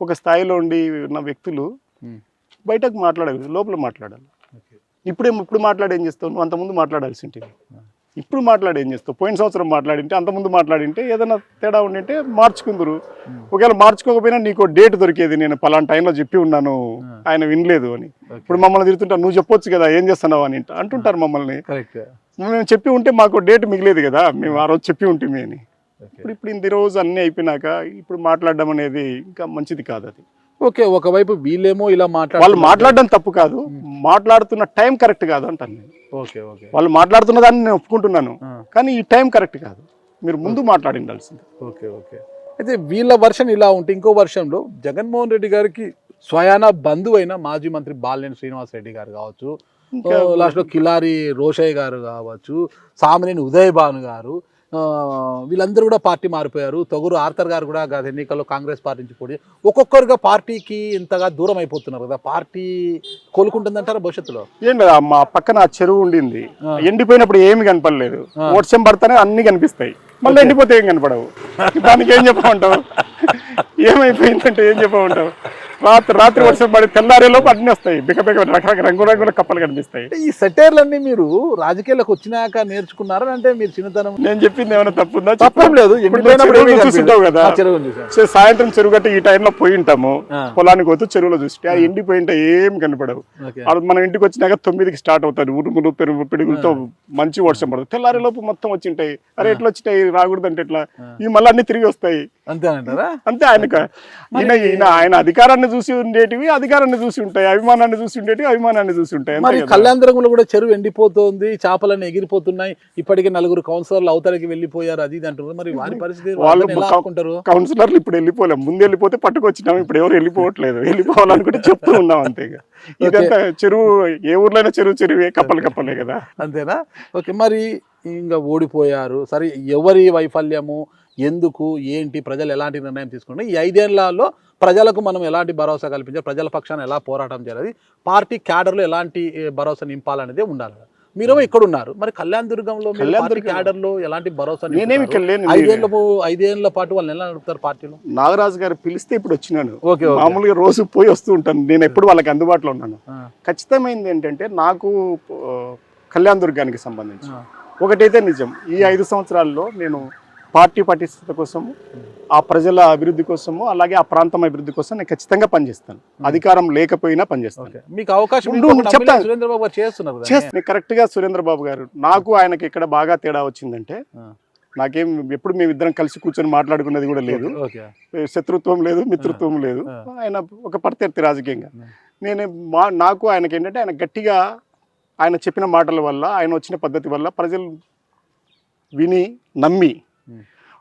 Speaker 3: ఒక స్థాయిలో ఉండి ఉన్న వ్యక్తులు బయటకు మాట్లాడకూడదు, లోపల మాట్లాడాలి. ఇప్పుడు మాట్లాడి ఏం చేస్తావు? నువ్వు అంతకుముందు మాట్లాడాల్సింటివి. ఇప్పుడు మాట్లాడి ఏం చేస్తావు? పోయిన సంవత్సరం మాట్లాడింటే, అంతకుముందు మాట్లాడింటే ఏదైనా తేడా ఉండింటే మార్చుకుందరు. ఒకవేళ మార్చుకోకపోయినా నీకు డేట్ దొరికేది, నేను పలానా టైంలో చెప్పి ఉన్నాను ఆయన వినలేదు అని. ఇప్పుడు మమ్మల్ని తిరుగుతుంటా, నువ్వు చెప్పొచ్చు కదా ఏం చేస్తున్నావు అని అంటుంటారు మమ్మల్ని. మేము చెప్పి ఉంటే మాకు డేట్ మిగిలేదు కదా, మేము ఆ రోజు చెప్పి ఉంటుంది అని. ఇప్పుడు ఇన్ని రోజు అన్నీ అయిపోయినాక ఇప్పుడు మాట్లాడడం అనేది ఇంకా మంచిది కాదు. అది
Speaker 2: ఓకే, ఒకవైపు వీళ్ళేమో ఇలా
Speaker 3: వాళ్ళు మాట్లాడడం తప్పు కాదు, మాట్లాడుతున్న టైం కరెక్ట్ కాదు అంటాను నేను.
Speaker 2: ఓకే ఓకే,
Speaker 3: వాళ్ళు మాట్లాడుతున్న దాన్ని నేను ఒప్పుకుంటున్నాను, కానీ ఈ టైం కరెక్ట్ కాదు, మీరు ముందు మాట్లాడి ఉండాల్సింది.
Speaker 2: Okay okay. అయితే వీళ్ళ వర్షన్ ఇలా ఉంటే, ఇంకో వర్షంలో జగన్మోహన్ రెడ్డి గారికి స్వయాన బంధువైన మాజీ మంత్రి బాలినేని శ్రీనివాస్ రెడ్డి గారు కావచ్చు, లాస్ట్లో కిలారి రోషయ్య గారు కావచ్చు, సామినేని ఉదయ్ భాను గారు, వీళ్ళందరూ కూడా పార్టీ మారిపోయారు. తొగురు ఆర్థర్ గారు కూడా గత ఎన్నికల్లో కాంగ్రెస్ పార్టీ నుంచి పోటీ, ఒక్కొక్కరుగా పార్టీకి ఇంతగా దూరం అయిపోతున్నారు కదా, పార్టీ కోలుకుంటుందంటారా భవిష్యత్తులో?
Speaker 3: ఏం లేదా, మా పక్కన చెరువు ఉండింది, ఎండిపోయినప్పుడు ఏమి కనపడలేదు, వర్షం పడితేనే అన్ని కనిపిస్తాయి, మళ్ళీ ఎండిపోతే ఏం కనపడవు. దానికి ఏం చెప్పమంటావు? ఏమైపోయిందంటే ఏం చెప్పమంటావు? రాత్రి వర్షం పడి తెల్లారేలోపు అన్ని వస్తాయి, బికబిక రకరకాల రంగురంగుల కప్పలు కనిపిస్తాయి.
Speaker 2: ఈ సెటైర్లన్నీ మీరు రాజకీయాలకు వచ్చినాక నేర్చుకున్నారా, అంటే మీరు చిన్నతనం?
Speaker 3: నేను చెప్పింది ఏమైనా తప్పుందా?
Speaker 2: తప్పం లేదు.
Speaker 3: చూస్తుంటావు కదా, సాయంత్రం చెరువు గట్టి ఈ టైంలో పోయి ఉంటాము, పొలానికి పోతూ చెరువులో చూస్తే అది ఎండిపోయింటే ఏం కనపడవు. మనం ఇంటికి వచ్చినాక 9కి స్టార్ట్ అవుతారు, ఉరుములు పెరుగు పిడుగులతో మంచి వర్షం పడుతుంది, తెల్లారేలోపు మొత్తం వచ్చింటాయి. అరే ఎట్లా వచ్చినాయి, రాకూడదు అంటే ఎట్లా, ఇవి మళ్ళీ అన్ని తిరిగి వస్తాయి.
Speaker 2: అంతేనంటారా?
Speaker 3: అంతే. ఆయన అధికారాన్ని చూసి ఉండేటివి అధికారాన్ని చూసి ఉంటాయి, అభిమానాన్ని చూసి ఉండేటివి అభిమానాన్ని చూసి ఉంటాయి.
Speaker 2: మరి కళ్యాణదుర్గంలో కూడా చెరువు ఎండిపోతుంది, చేపలన్నీ ఎగిరిపోతున్నాయి, ఇప్పటికే 4 కౌన్సిలర్లు అవతలకి వెళ్ళిపోయారు, అది ఇది అంటున్నారు. మరి వారి పరిస్థితి వాళ్ళు
Speaker 3: కౌన్సిలర్లు ఇప్పుడు వెళ్ళిపోలేం, ముందు వెళ్ళిపోతే పట్టుకొచ్చినాం, ఇప్పుడు ఎవరు వెళ్ళిపోవట్లేదు, వెళ్ళిపోవాలనుకుంటే చెప్తూ ఉన్నాం అంతే. ఇదంతా చెరువు, ఏ ఊర్లైనా చెరువే, కప్పలే కదా.
Speaker 2: అంతేనా? ఓకే. మరి ఇంకా ఓడిపోయారు, సరే, ఎవరి వైఫల్యము, ఎందుకు, ఏంటి, ప్రజలు ఎలాంటి నిర్ణయం తీసుకుంటే, ఈ 5 ఏళ్లలో ప్రజలకు మనం ఎలాంటి భరోసా కల్పించాలి, ప్రజల పక్షాన ఎలా పోరాటం చేయాలి, పార్టీ క్యాడర్లో ఎలాంటి భరోసా నింపాలనేది ఉండాలి. మీరు ఇక్కడ ఉన్నారు, మరి కళ్యాణదుర్గంలో క్యాడర్లో ఎలాంటి భరోసా? 5 ఏళ్ల పాటు వాళ్ళని ఎలా నడుపుతారు పార్టీలో?
Speaker 3: నాగరాజు గారు పిలిస్తే ఇప్పుడు వచ్చినాను, మామూలుగా రోజు పోయి వస్తూ ఉంటాను, నేను ఎప్పుడు వాళ్ళకి అందుబాటులో ఉన్నాను. ఖచ్చితమైంది ఏంటంటే, నాకు కళ్యాణదుర్గానికి సంబంధించి ఒకటైతే నిజం, ఈ 5 సంవత్సరాల్లో నేను పార్టీ పటిష్టత కోసము, ఆ ప్రజల అభివృద్ధి కోసము, అలాగే ఆ ప్రాంతం అభివృద్ధి కోసం నేను ఖచ్చితంగా పనిచేస్తాను, అధికారం లేకపోయినా పనిచేస్తాను.
Speaker 2: మీకు అవకాశం
Speaker 3: కరెక్ట్ గా సురేంద్రబాబు గారు, నాకు ఆయనకి ఇక్కడ బాగా తేడా వచ్చిందంటే, నాకేం ఎప్పుడు మేమిద్దరం కలిసి కూర్చొని మాట్లాడుకున్నది కూడా లేదు, శత్రుత్వం లేదు, మిత్రత్వం లేదు, ఆయన ఒక ప్రత్యర్థి రాజకీయంగా. నాకు ఆయనకి ఏంటంటే, ఆయన గట్టిగా ఆయన చెప్పిన మాటల వల్ల, ఆయన వచ్చిన పద్ధతి వల్ల ప్రజలు విని నమ్మి,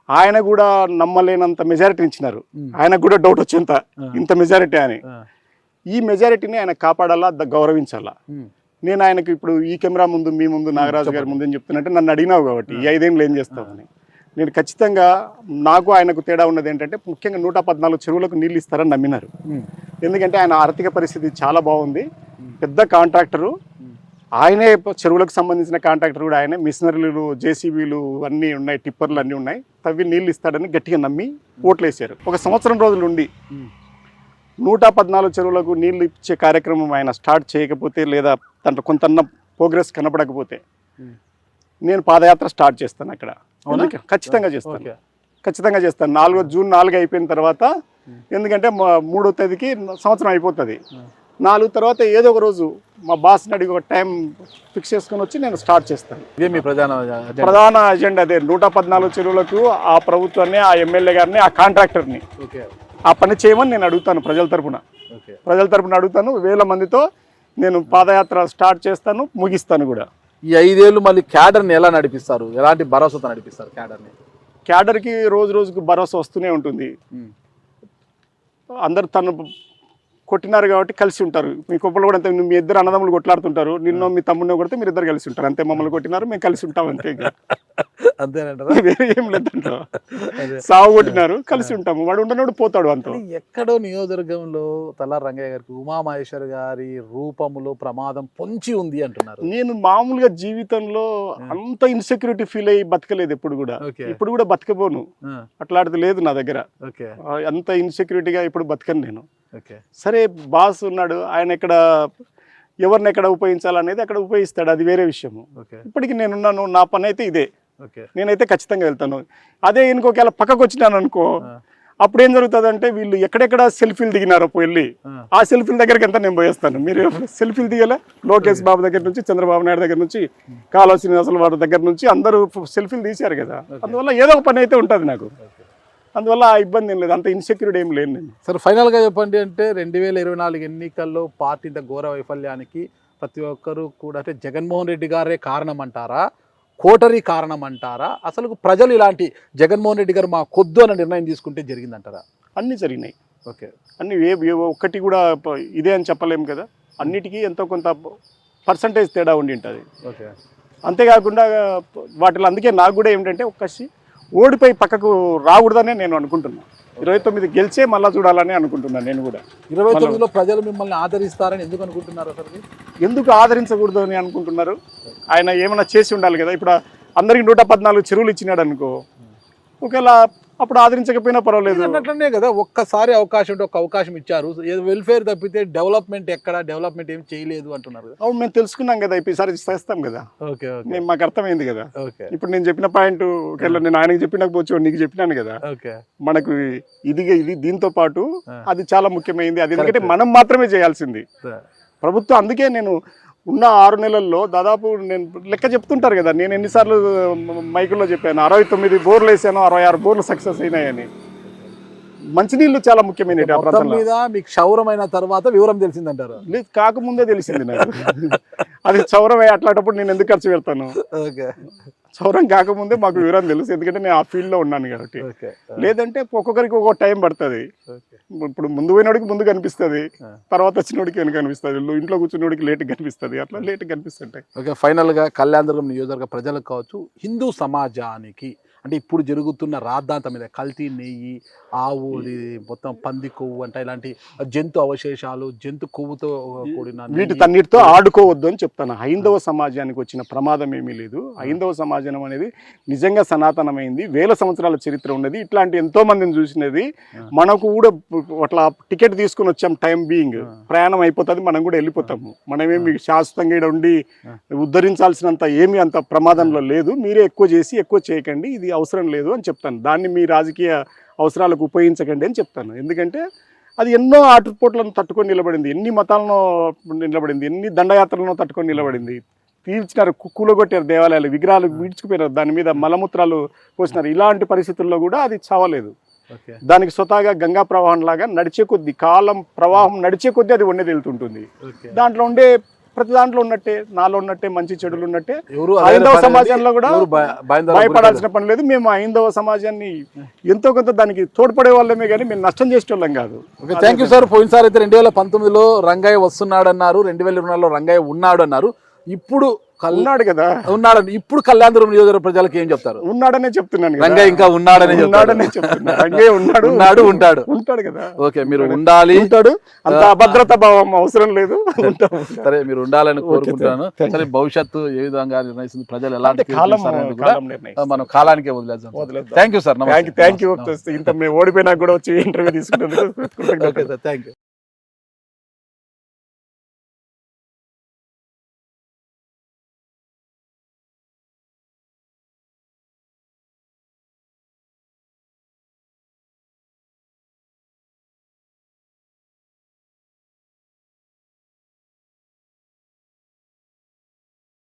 Speaker 3: ఆయన కూడా నమ్మలేనంత మెజారిటీ ఇచ్చినారు. ఆయనకు కూడా డౌట్ వచ్చేంత, ఇంత మెజారిటీ అని. ఈ మెజారిటీని ఆయన కాపాడాలా, గౌరవించాలా. నేను ఆయనకు ఇప్పుడు ఈ కెమెరా ముందు, మీ ముందు, నాగరాజు గారి ముందు ఏం చెప్తున్నట్టే, నన్ను అడిగినావు కాబట్టి ఈ 5 ఏళ్ళు ఏం చేస్తామని, నేను ఖచ్చితంగా, నాకు ఆయనకు తేడా ఉన్నది ఏంటంటే, ముఖ్యంగా 114 చెరువులకు నీళ్ళు ఇస్తారని నమ్మినారు. ఎందుకంటే ఆయన ఆర్థిక పరిస్థితి చాలా బాగుంది, పెద్ద కాంట్రాక్టరు ఆయనే, చెరువులకు సంబంధించిన కాంట్రాక్టర్ కూడా ఆయనే, మిషనరీలు, జేసీబీలు అన్నీ ఉన్నాయి, టిప్పర్లు అన్నీ ఉన్నాయి, తవ్వి నీళ్ళు ఇస్తాడని గట్టిగా నమ్మి ఓట్లేసారు. 1 సంవత్సరం రోజులు ఉండి 114 చెరువులకు నీళ్లు ఇచ్చే కార్యక్రమం ఆయన స్టార్ట్ చేయకపోతే, లేదా దాంట్లో కొంత ప్రోగ్రెస్ కనపడకపోతే, నేను పాదయాత్ర స్టార్ట్ చేస్తాను అక్కడ. ఖచ్చితంగా చేస్తాను. జూన్ 4 అయిపోయిన తర్వాత, ఎందుకంటే 3వ తేదీకి సంవత్సరం అయిపోతుంది. 4 తర్వాత ఏదో ఒక రోజు మా బాస్ని అడిగి ఒక టైం ఫిక్స్ చేసుకుని వచ్చి నేను స్టార్ట్ చేస్తాను.
Speaker 2: ఇదే మీ
Speaker 3: ప్రధాన అజెండా అదే. 114 చెరువులకు ఆ ప్రభుత్వాన్ని, ఆ ఎమ్మెల్యే గారిని, ఆ కాంట్రాక్టర్ని ఆ పని చేయమని నేను అడుగుతాను. ప్రజల తరపున అడుగుతాను. 1000 మందితో నేను పాదయాత్ర స్టార్ట్ చేస్తాను, ముగిస్తాను కూడా.
Speaker 2: ఈ 5 ఏళ్ళు మళ్ళీ క్యాడర్ని ఎలా నడిపిస్తారు, ఎలాంటి భరోసాతో నడిపిస్తారు
Speaker 3: క్యాడర్కి? రోజుకు భరోసా వస్తూనే ఉంటుంది. అందరు తను కొట్టినారు కాబట్టి కలిసి ఉంటారు. మీ కుప్పలు కూడా అంతే, మీ ఇద్దరు అన్నదమ్ములు కొట్లాడుతుంటారు, నిన్నో మీ తమ్ముడిని కొడితే మీరు ఇద్దరు కలిసి ఉంటారు అంతే. మమ్మల్ని కొట్టినారు, మేము కలిసి ఉంటాం అంతే,
Speaker 2: అంతేనంటారా?
Speaker 3: వేరే ఏం లేదంట. సాగు కొట్టినారు, కలిసి ఉంటాము, వాడు ఉండనోడు పోతాడు అంత.
Speaker 2: ఎక్కడో నియోజకవర్గంలో తల్లారి రంగయ్య గారికి ఉమామహేశ్వర్ గారి రూపంలో ప్రమాదం పొంచి ఉంది అంటున్నారు.
Speaker 3: నేను మామూలుగా జీవితంలో అంత ఇన్సెక్యూరిటీ ఫీల్ అయ్యి బతకలేదు ఎప్పుడు కూడా, ఇప్పుడు కూడా బతకపోను, అట్లాంటిది లేదు నా దగ్గర. అంత ఇన్సెక్యూరిటీగా ఇప్పుడు బతకను నేను. సరే, బాస్ ఉన్నాడు, ఆయన ఇక్కడ ఎవరిని ఎక్కడ ఉపయోగించాలనేది అక్కడ ఉపయోగిస్తాడు, అది వేరే విషయము.
Speaker 2: ఓకే
Speaker 3: ఇప్పటికి నేనున్నాను, నా పని అయితే ఇదే,
Speaker 2: ఓకే
Speaker 3: నేనైతే ఖచ్చితంగా వెళ్తాను. అదే ఇంకొకవేళ పక్కకు వచ్చినాను అనుకో, అప్పుడు ఏం జరుగుతుంది అంటే వీళ్ళు ఎక్కడెక్కడ సెల్ఫీలు దిగినారో వెళ్ళి ఆ సెల్ఫీల దగ్గరికి ఎంత నేను పోయేస్తాను. మీరు సెల్ఫీలు దిగలే, లోకేష్ బాబు దగ్గర నుంచి, చంద్రబాబు నాయుడు దగ్గర నుంచి, కాలువ శ్రీనివాసుల వారి దగ్గర నుంచి అందరూ సెల్ఫీలు తీశారు కదా. అందువల్ల ఏదో ఒక పని అయితే ఉంటుంది నాకు, అందువల్ల ఆ ఇబ్బంది ఏం లేదు, అంత ఇన్సెక్యూరిటీ ఏం లేదు నేను.
Speaker 2: సరే ఫైనల్గా చెప్పండి, అంటే 2024 ఎన్నికల్లో పార్టీ ఇంత ఘోర వైఫల్యానికి ప్రతి ఒక్కరు కూడా అంటే జగన్మోహన్ రెడ్డి గారే కారణం అంటారా, కోటరీ కారణం అంటారా, అసలు ప్రజలు ఇలాంటి జగన్మోహన్ రెడ్డి గారు మా కొద్దు అన్న నిర్ణయం తీసుకుంటే జరిగిందంటారా?
Speaker 3: అన్నీ జరిగినాయి,
Speaker 2: ఓకే
Speaker 3: అన్ని ఒక్కటి కూడా ఇదే అని చెప్పలేము కదా, అన్నిటికీ ఎంతో కొంత పర్సంటేజ్ తేడా ఉండి ఉంటుంది.
Speaker 2: ఓకే
Speaker 3: అంతేకాకుండా వాటిలో అందుకే నాకు కూడా ఏమిటంటే ఒక్కసి ఓడిపోయి పక్కకు రాకూడదనే నేను అనుకుంటున్నాను. 29 గెలిచే మళ్ళీ చూడాలని అనుకుంటున్నాను నేను కూడా.
Speaker 2: 29లో ప్రజలు మిమ్మల్ని ఆదరిస్తారని ఎందుకు అనుకుంటున్నారు? అసలు
Speaker 3: ఎందుకు ఆదరించకూడదు అని అనుకుంటున్నారు? ఆయన ఏమైనా చేసి ఉండాలి కదా. ఇప్పుడు అందరికి 114 చెరువులు ఇచ్చినాడు అనుకో, ఒకవేళ అప్పుడు ఆదరించకపోయినా పర్వాలేదు
Speaker 2: అన్నట్లనే కదా. ఒక్కసారి అవకాశం ఉంటే ఒక అవకాశం ఇచ్చారు, ఏదో వెల్ఫేర్ తప్పితే డెవలప్మెంట్ ఎక్కడ డెవలప్మెంట్ ఏం చేయలేదు అంటున్నారు.
Speaker 3: అవును, మేము తెలుసుకున్నాం కదా, ఈసారి చేస్తాం కదా.
Speaker 2: ఓకే
Speaker 3: నేను మాకు అర్థమైంది కదా.
Speaker 2: ఓకే
Speaker 3: ఇప్పుడు నేను చెప్పిన పాయింట్ ఒకవేళ నేను ఆయనకి చెప్పినకపోవచ్చు, నీకు చెప్పినాను కదా.
Speaker 2: ఓకే
Speaker 3: మనకు ఇది దీంతో పాటు అది చాలా ముఖ్యమైనది. అది ఎందుకంటే మనం మాత్రమే చేయాల్సింది ప్రభుత్వం. అందుకే నేను ఉన్న 6 నెలల్లో దాదాపు నేను లెక్క చెప్తుంటారు కదా, నేను ఎన్నిసార్లు మైకుల్లో చెప్పాను, 69 బోర్లు వేసాను, 66 బోర్లు సక్సెస్ అయినాయని. మంచినీళ్ళు చాలా ముఖ్యమైనవి ఆ ప్రాంతంలో.
Speaker 2: మీద మీకు క్షౌరమైన తర్వాత వివరం తెలిసిందంటారు?
Speaker 3: లేదు, కాకముందే తెలిసింది నాకు. అది క్షౌరమే, అట్లాంటప్పుడు నేను ఎందుకు ఖర్చు పెడతాను?
Speaker 2: ఓకే
Speaker 3: క్షౌరం కాకముందే మాకు వివరం తెలుసు, ఎందుకంటే నేను ఆ ఫీల్డ్లో ఉన్నాను కాబట్టి. లేదంటే ఒక్కొక్కరికి ఒక్కొక్క టైం పడుతుంది. ఇప్పుడు ముందు పోయినోడికి ముందు కనిపిస్తుంది, తర్వాత వచ్చినోడికి వెనుక కనిపిస్తుంది, ఇంట్లో కూర్చున్నోడికి లేట్ కనిపిస్తుంది, అట్లా లేట్ కనిపిస్తుంటాయి.
Speaker 2: ఓకే ఫైనల్గా కళ్యాణదుర్గం నియోజకవర్గ ప్రజలకు కావచ్చు, హిందూ సమాజానికి అంటే ఇప్పుడు జరుగుతున్న రాద్ధాంతం మీద కల్తీ నెయ్యి, ఆవు మొత్తం పంది కొవ్వు అంటే ఇలాంటి జంతు అవశేషాలు, జంతు కొవ్వుతో కూడిన
Speaker 3: వీటితో ఆడుకోవద్దు అని చెప్తాను. హైందవ సమాజానికి వచ్చిన ప్రమాదం ఏమీ లేదు. హైందవ సమాజం అనేది నిజంగా సనాతనమైంది, వేల సంవత్సరాల చరిత్ర ఉన్నది. ఇట్లాంటి ఎంతో మందిని చూసినది. మనకు కూడా అట్లా టికెట్ తీసుకుని వచ్చాం, టైం బీయింగ్ ప్రయాణం అయిపోతుంది, మనం కూడా వెళ్ళిపోతాము. మనమేమి శాశ్వతంగా ఇక్కడ ఉండి ఉద్ధరించాల్సినంత ఏమీ అంత ప్రమాదంలో లేదు. మీరే ఎక్కువ చేసి ఎక్కువ చేయకండి, ఇది అవసరం లేదు అని చెప్తాను. దాన్ని మీ రాజకీయ అవసరాలకు ఉపయోగించకండి అని చెప్తాను. ఎందుకంటే అది ఎన్నో ఆటుపోట్లను తట్టుకొని నిలబడింది, ఎన్ని మతాలను నిలబడింది, ఎన్ని దండయాత్రలను తట్టుకొని నిలబడింది. తీర్చినారు, కూలగొట్టారు దేవాలయాలు, విగ్రహాలు వీడ్చుకుపోయినారు, దాని మీద మలమూత్రాలు పోసినారు. ఇలాంటి పరిస్థితుల్లో కూడా అది చావలేదు. దానికి స్వతహాగా గంగా ప్రవాహం లాగా నడిచే కొద్దీ, కాలం ప్రవాహం నడిచే కొద్దీ అది వండే వెళ్తుంటుంది. దాంట్లో ఉండే ప్రతి దాంట్లో ఉన్నట్టే, నాలో ఉన్నట్టే మంచి చెడులు ఉన్నట్టే హైందవ సమాజంలో కూడా భయపడాల్సిన పని లేదు. మేము హైందవ సమాజాన్ని ఎంతో కొంత దానికి తోడ్పడే వాళ్ళమే కానీ మేము నష్టం చేసేవాళ్ళం కాదు.
Speaker 2: Thank you sir. పోయినసారి అయితే 2019లో రంగయ్య వస్తున్నాడు అన్నారు, 2024లో రంగయ్య ఉన్నాడు అన్నారు. ఇప్పుడు
Speaker 3: ఉన్నాడు కదా,
Speaker 2: ఉన్నాడని ఇప్పుడు కళ్యాణదుర్గం నియోజకవర్గ ప్రజలకు ఏం చెప్తారు?
Speaker 3: ఉన్నాడనే చెప్తున్నాను.
Speaker 2: రంగయ్య ఇంకా ఉన్నాడనే
Speaker 3: చెప్తున్నా. రంగయ్య ఉంటాడు కదా.
Speaker 2: ఓకే, మీరు ఉండాలి,
Speaker 3: ఉంటాడు. అంత అభద్రతా భావం అవసరం లేదు.
Speaker 2: సరే, మీరు ఉండాలని కోరుకుంటున్నాను. సరే, భవిష్యత్తు ఏ విధంగా నిర్ణయిస్తుంది, ప్రజలు ఎలాంటి మనం కాలానికే వదిలేద్దాం. Thank you sir.
Speaker 3: Thank you. ఇంత మేము ఓడిపోయినా కూడా వచ్చి ఇంటర్వ్యూ తీసుకున్నందుకు.
Speaker 2: Thank you.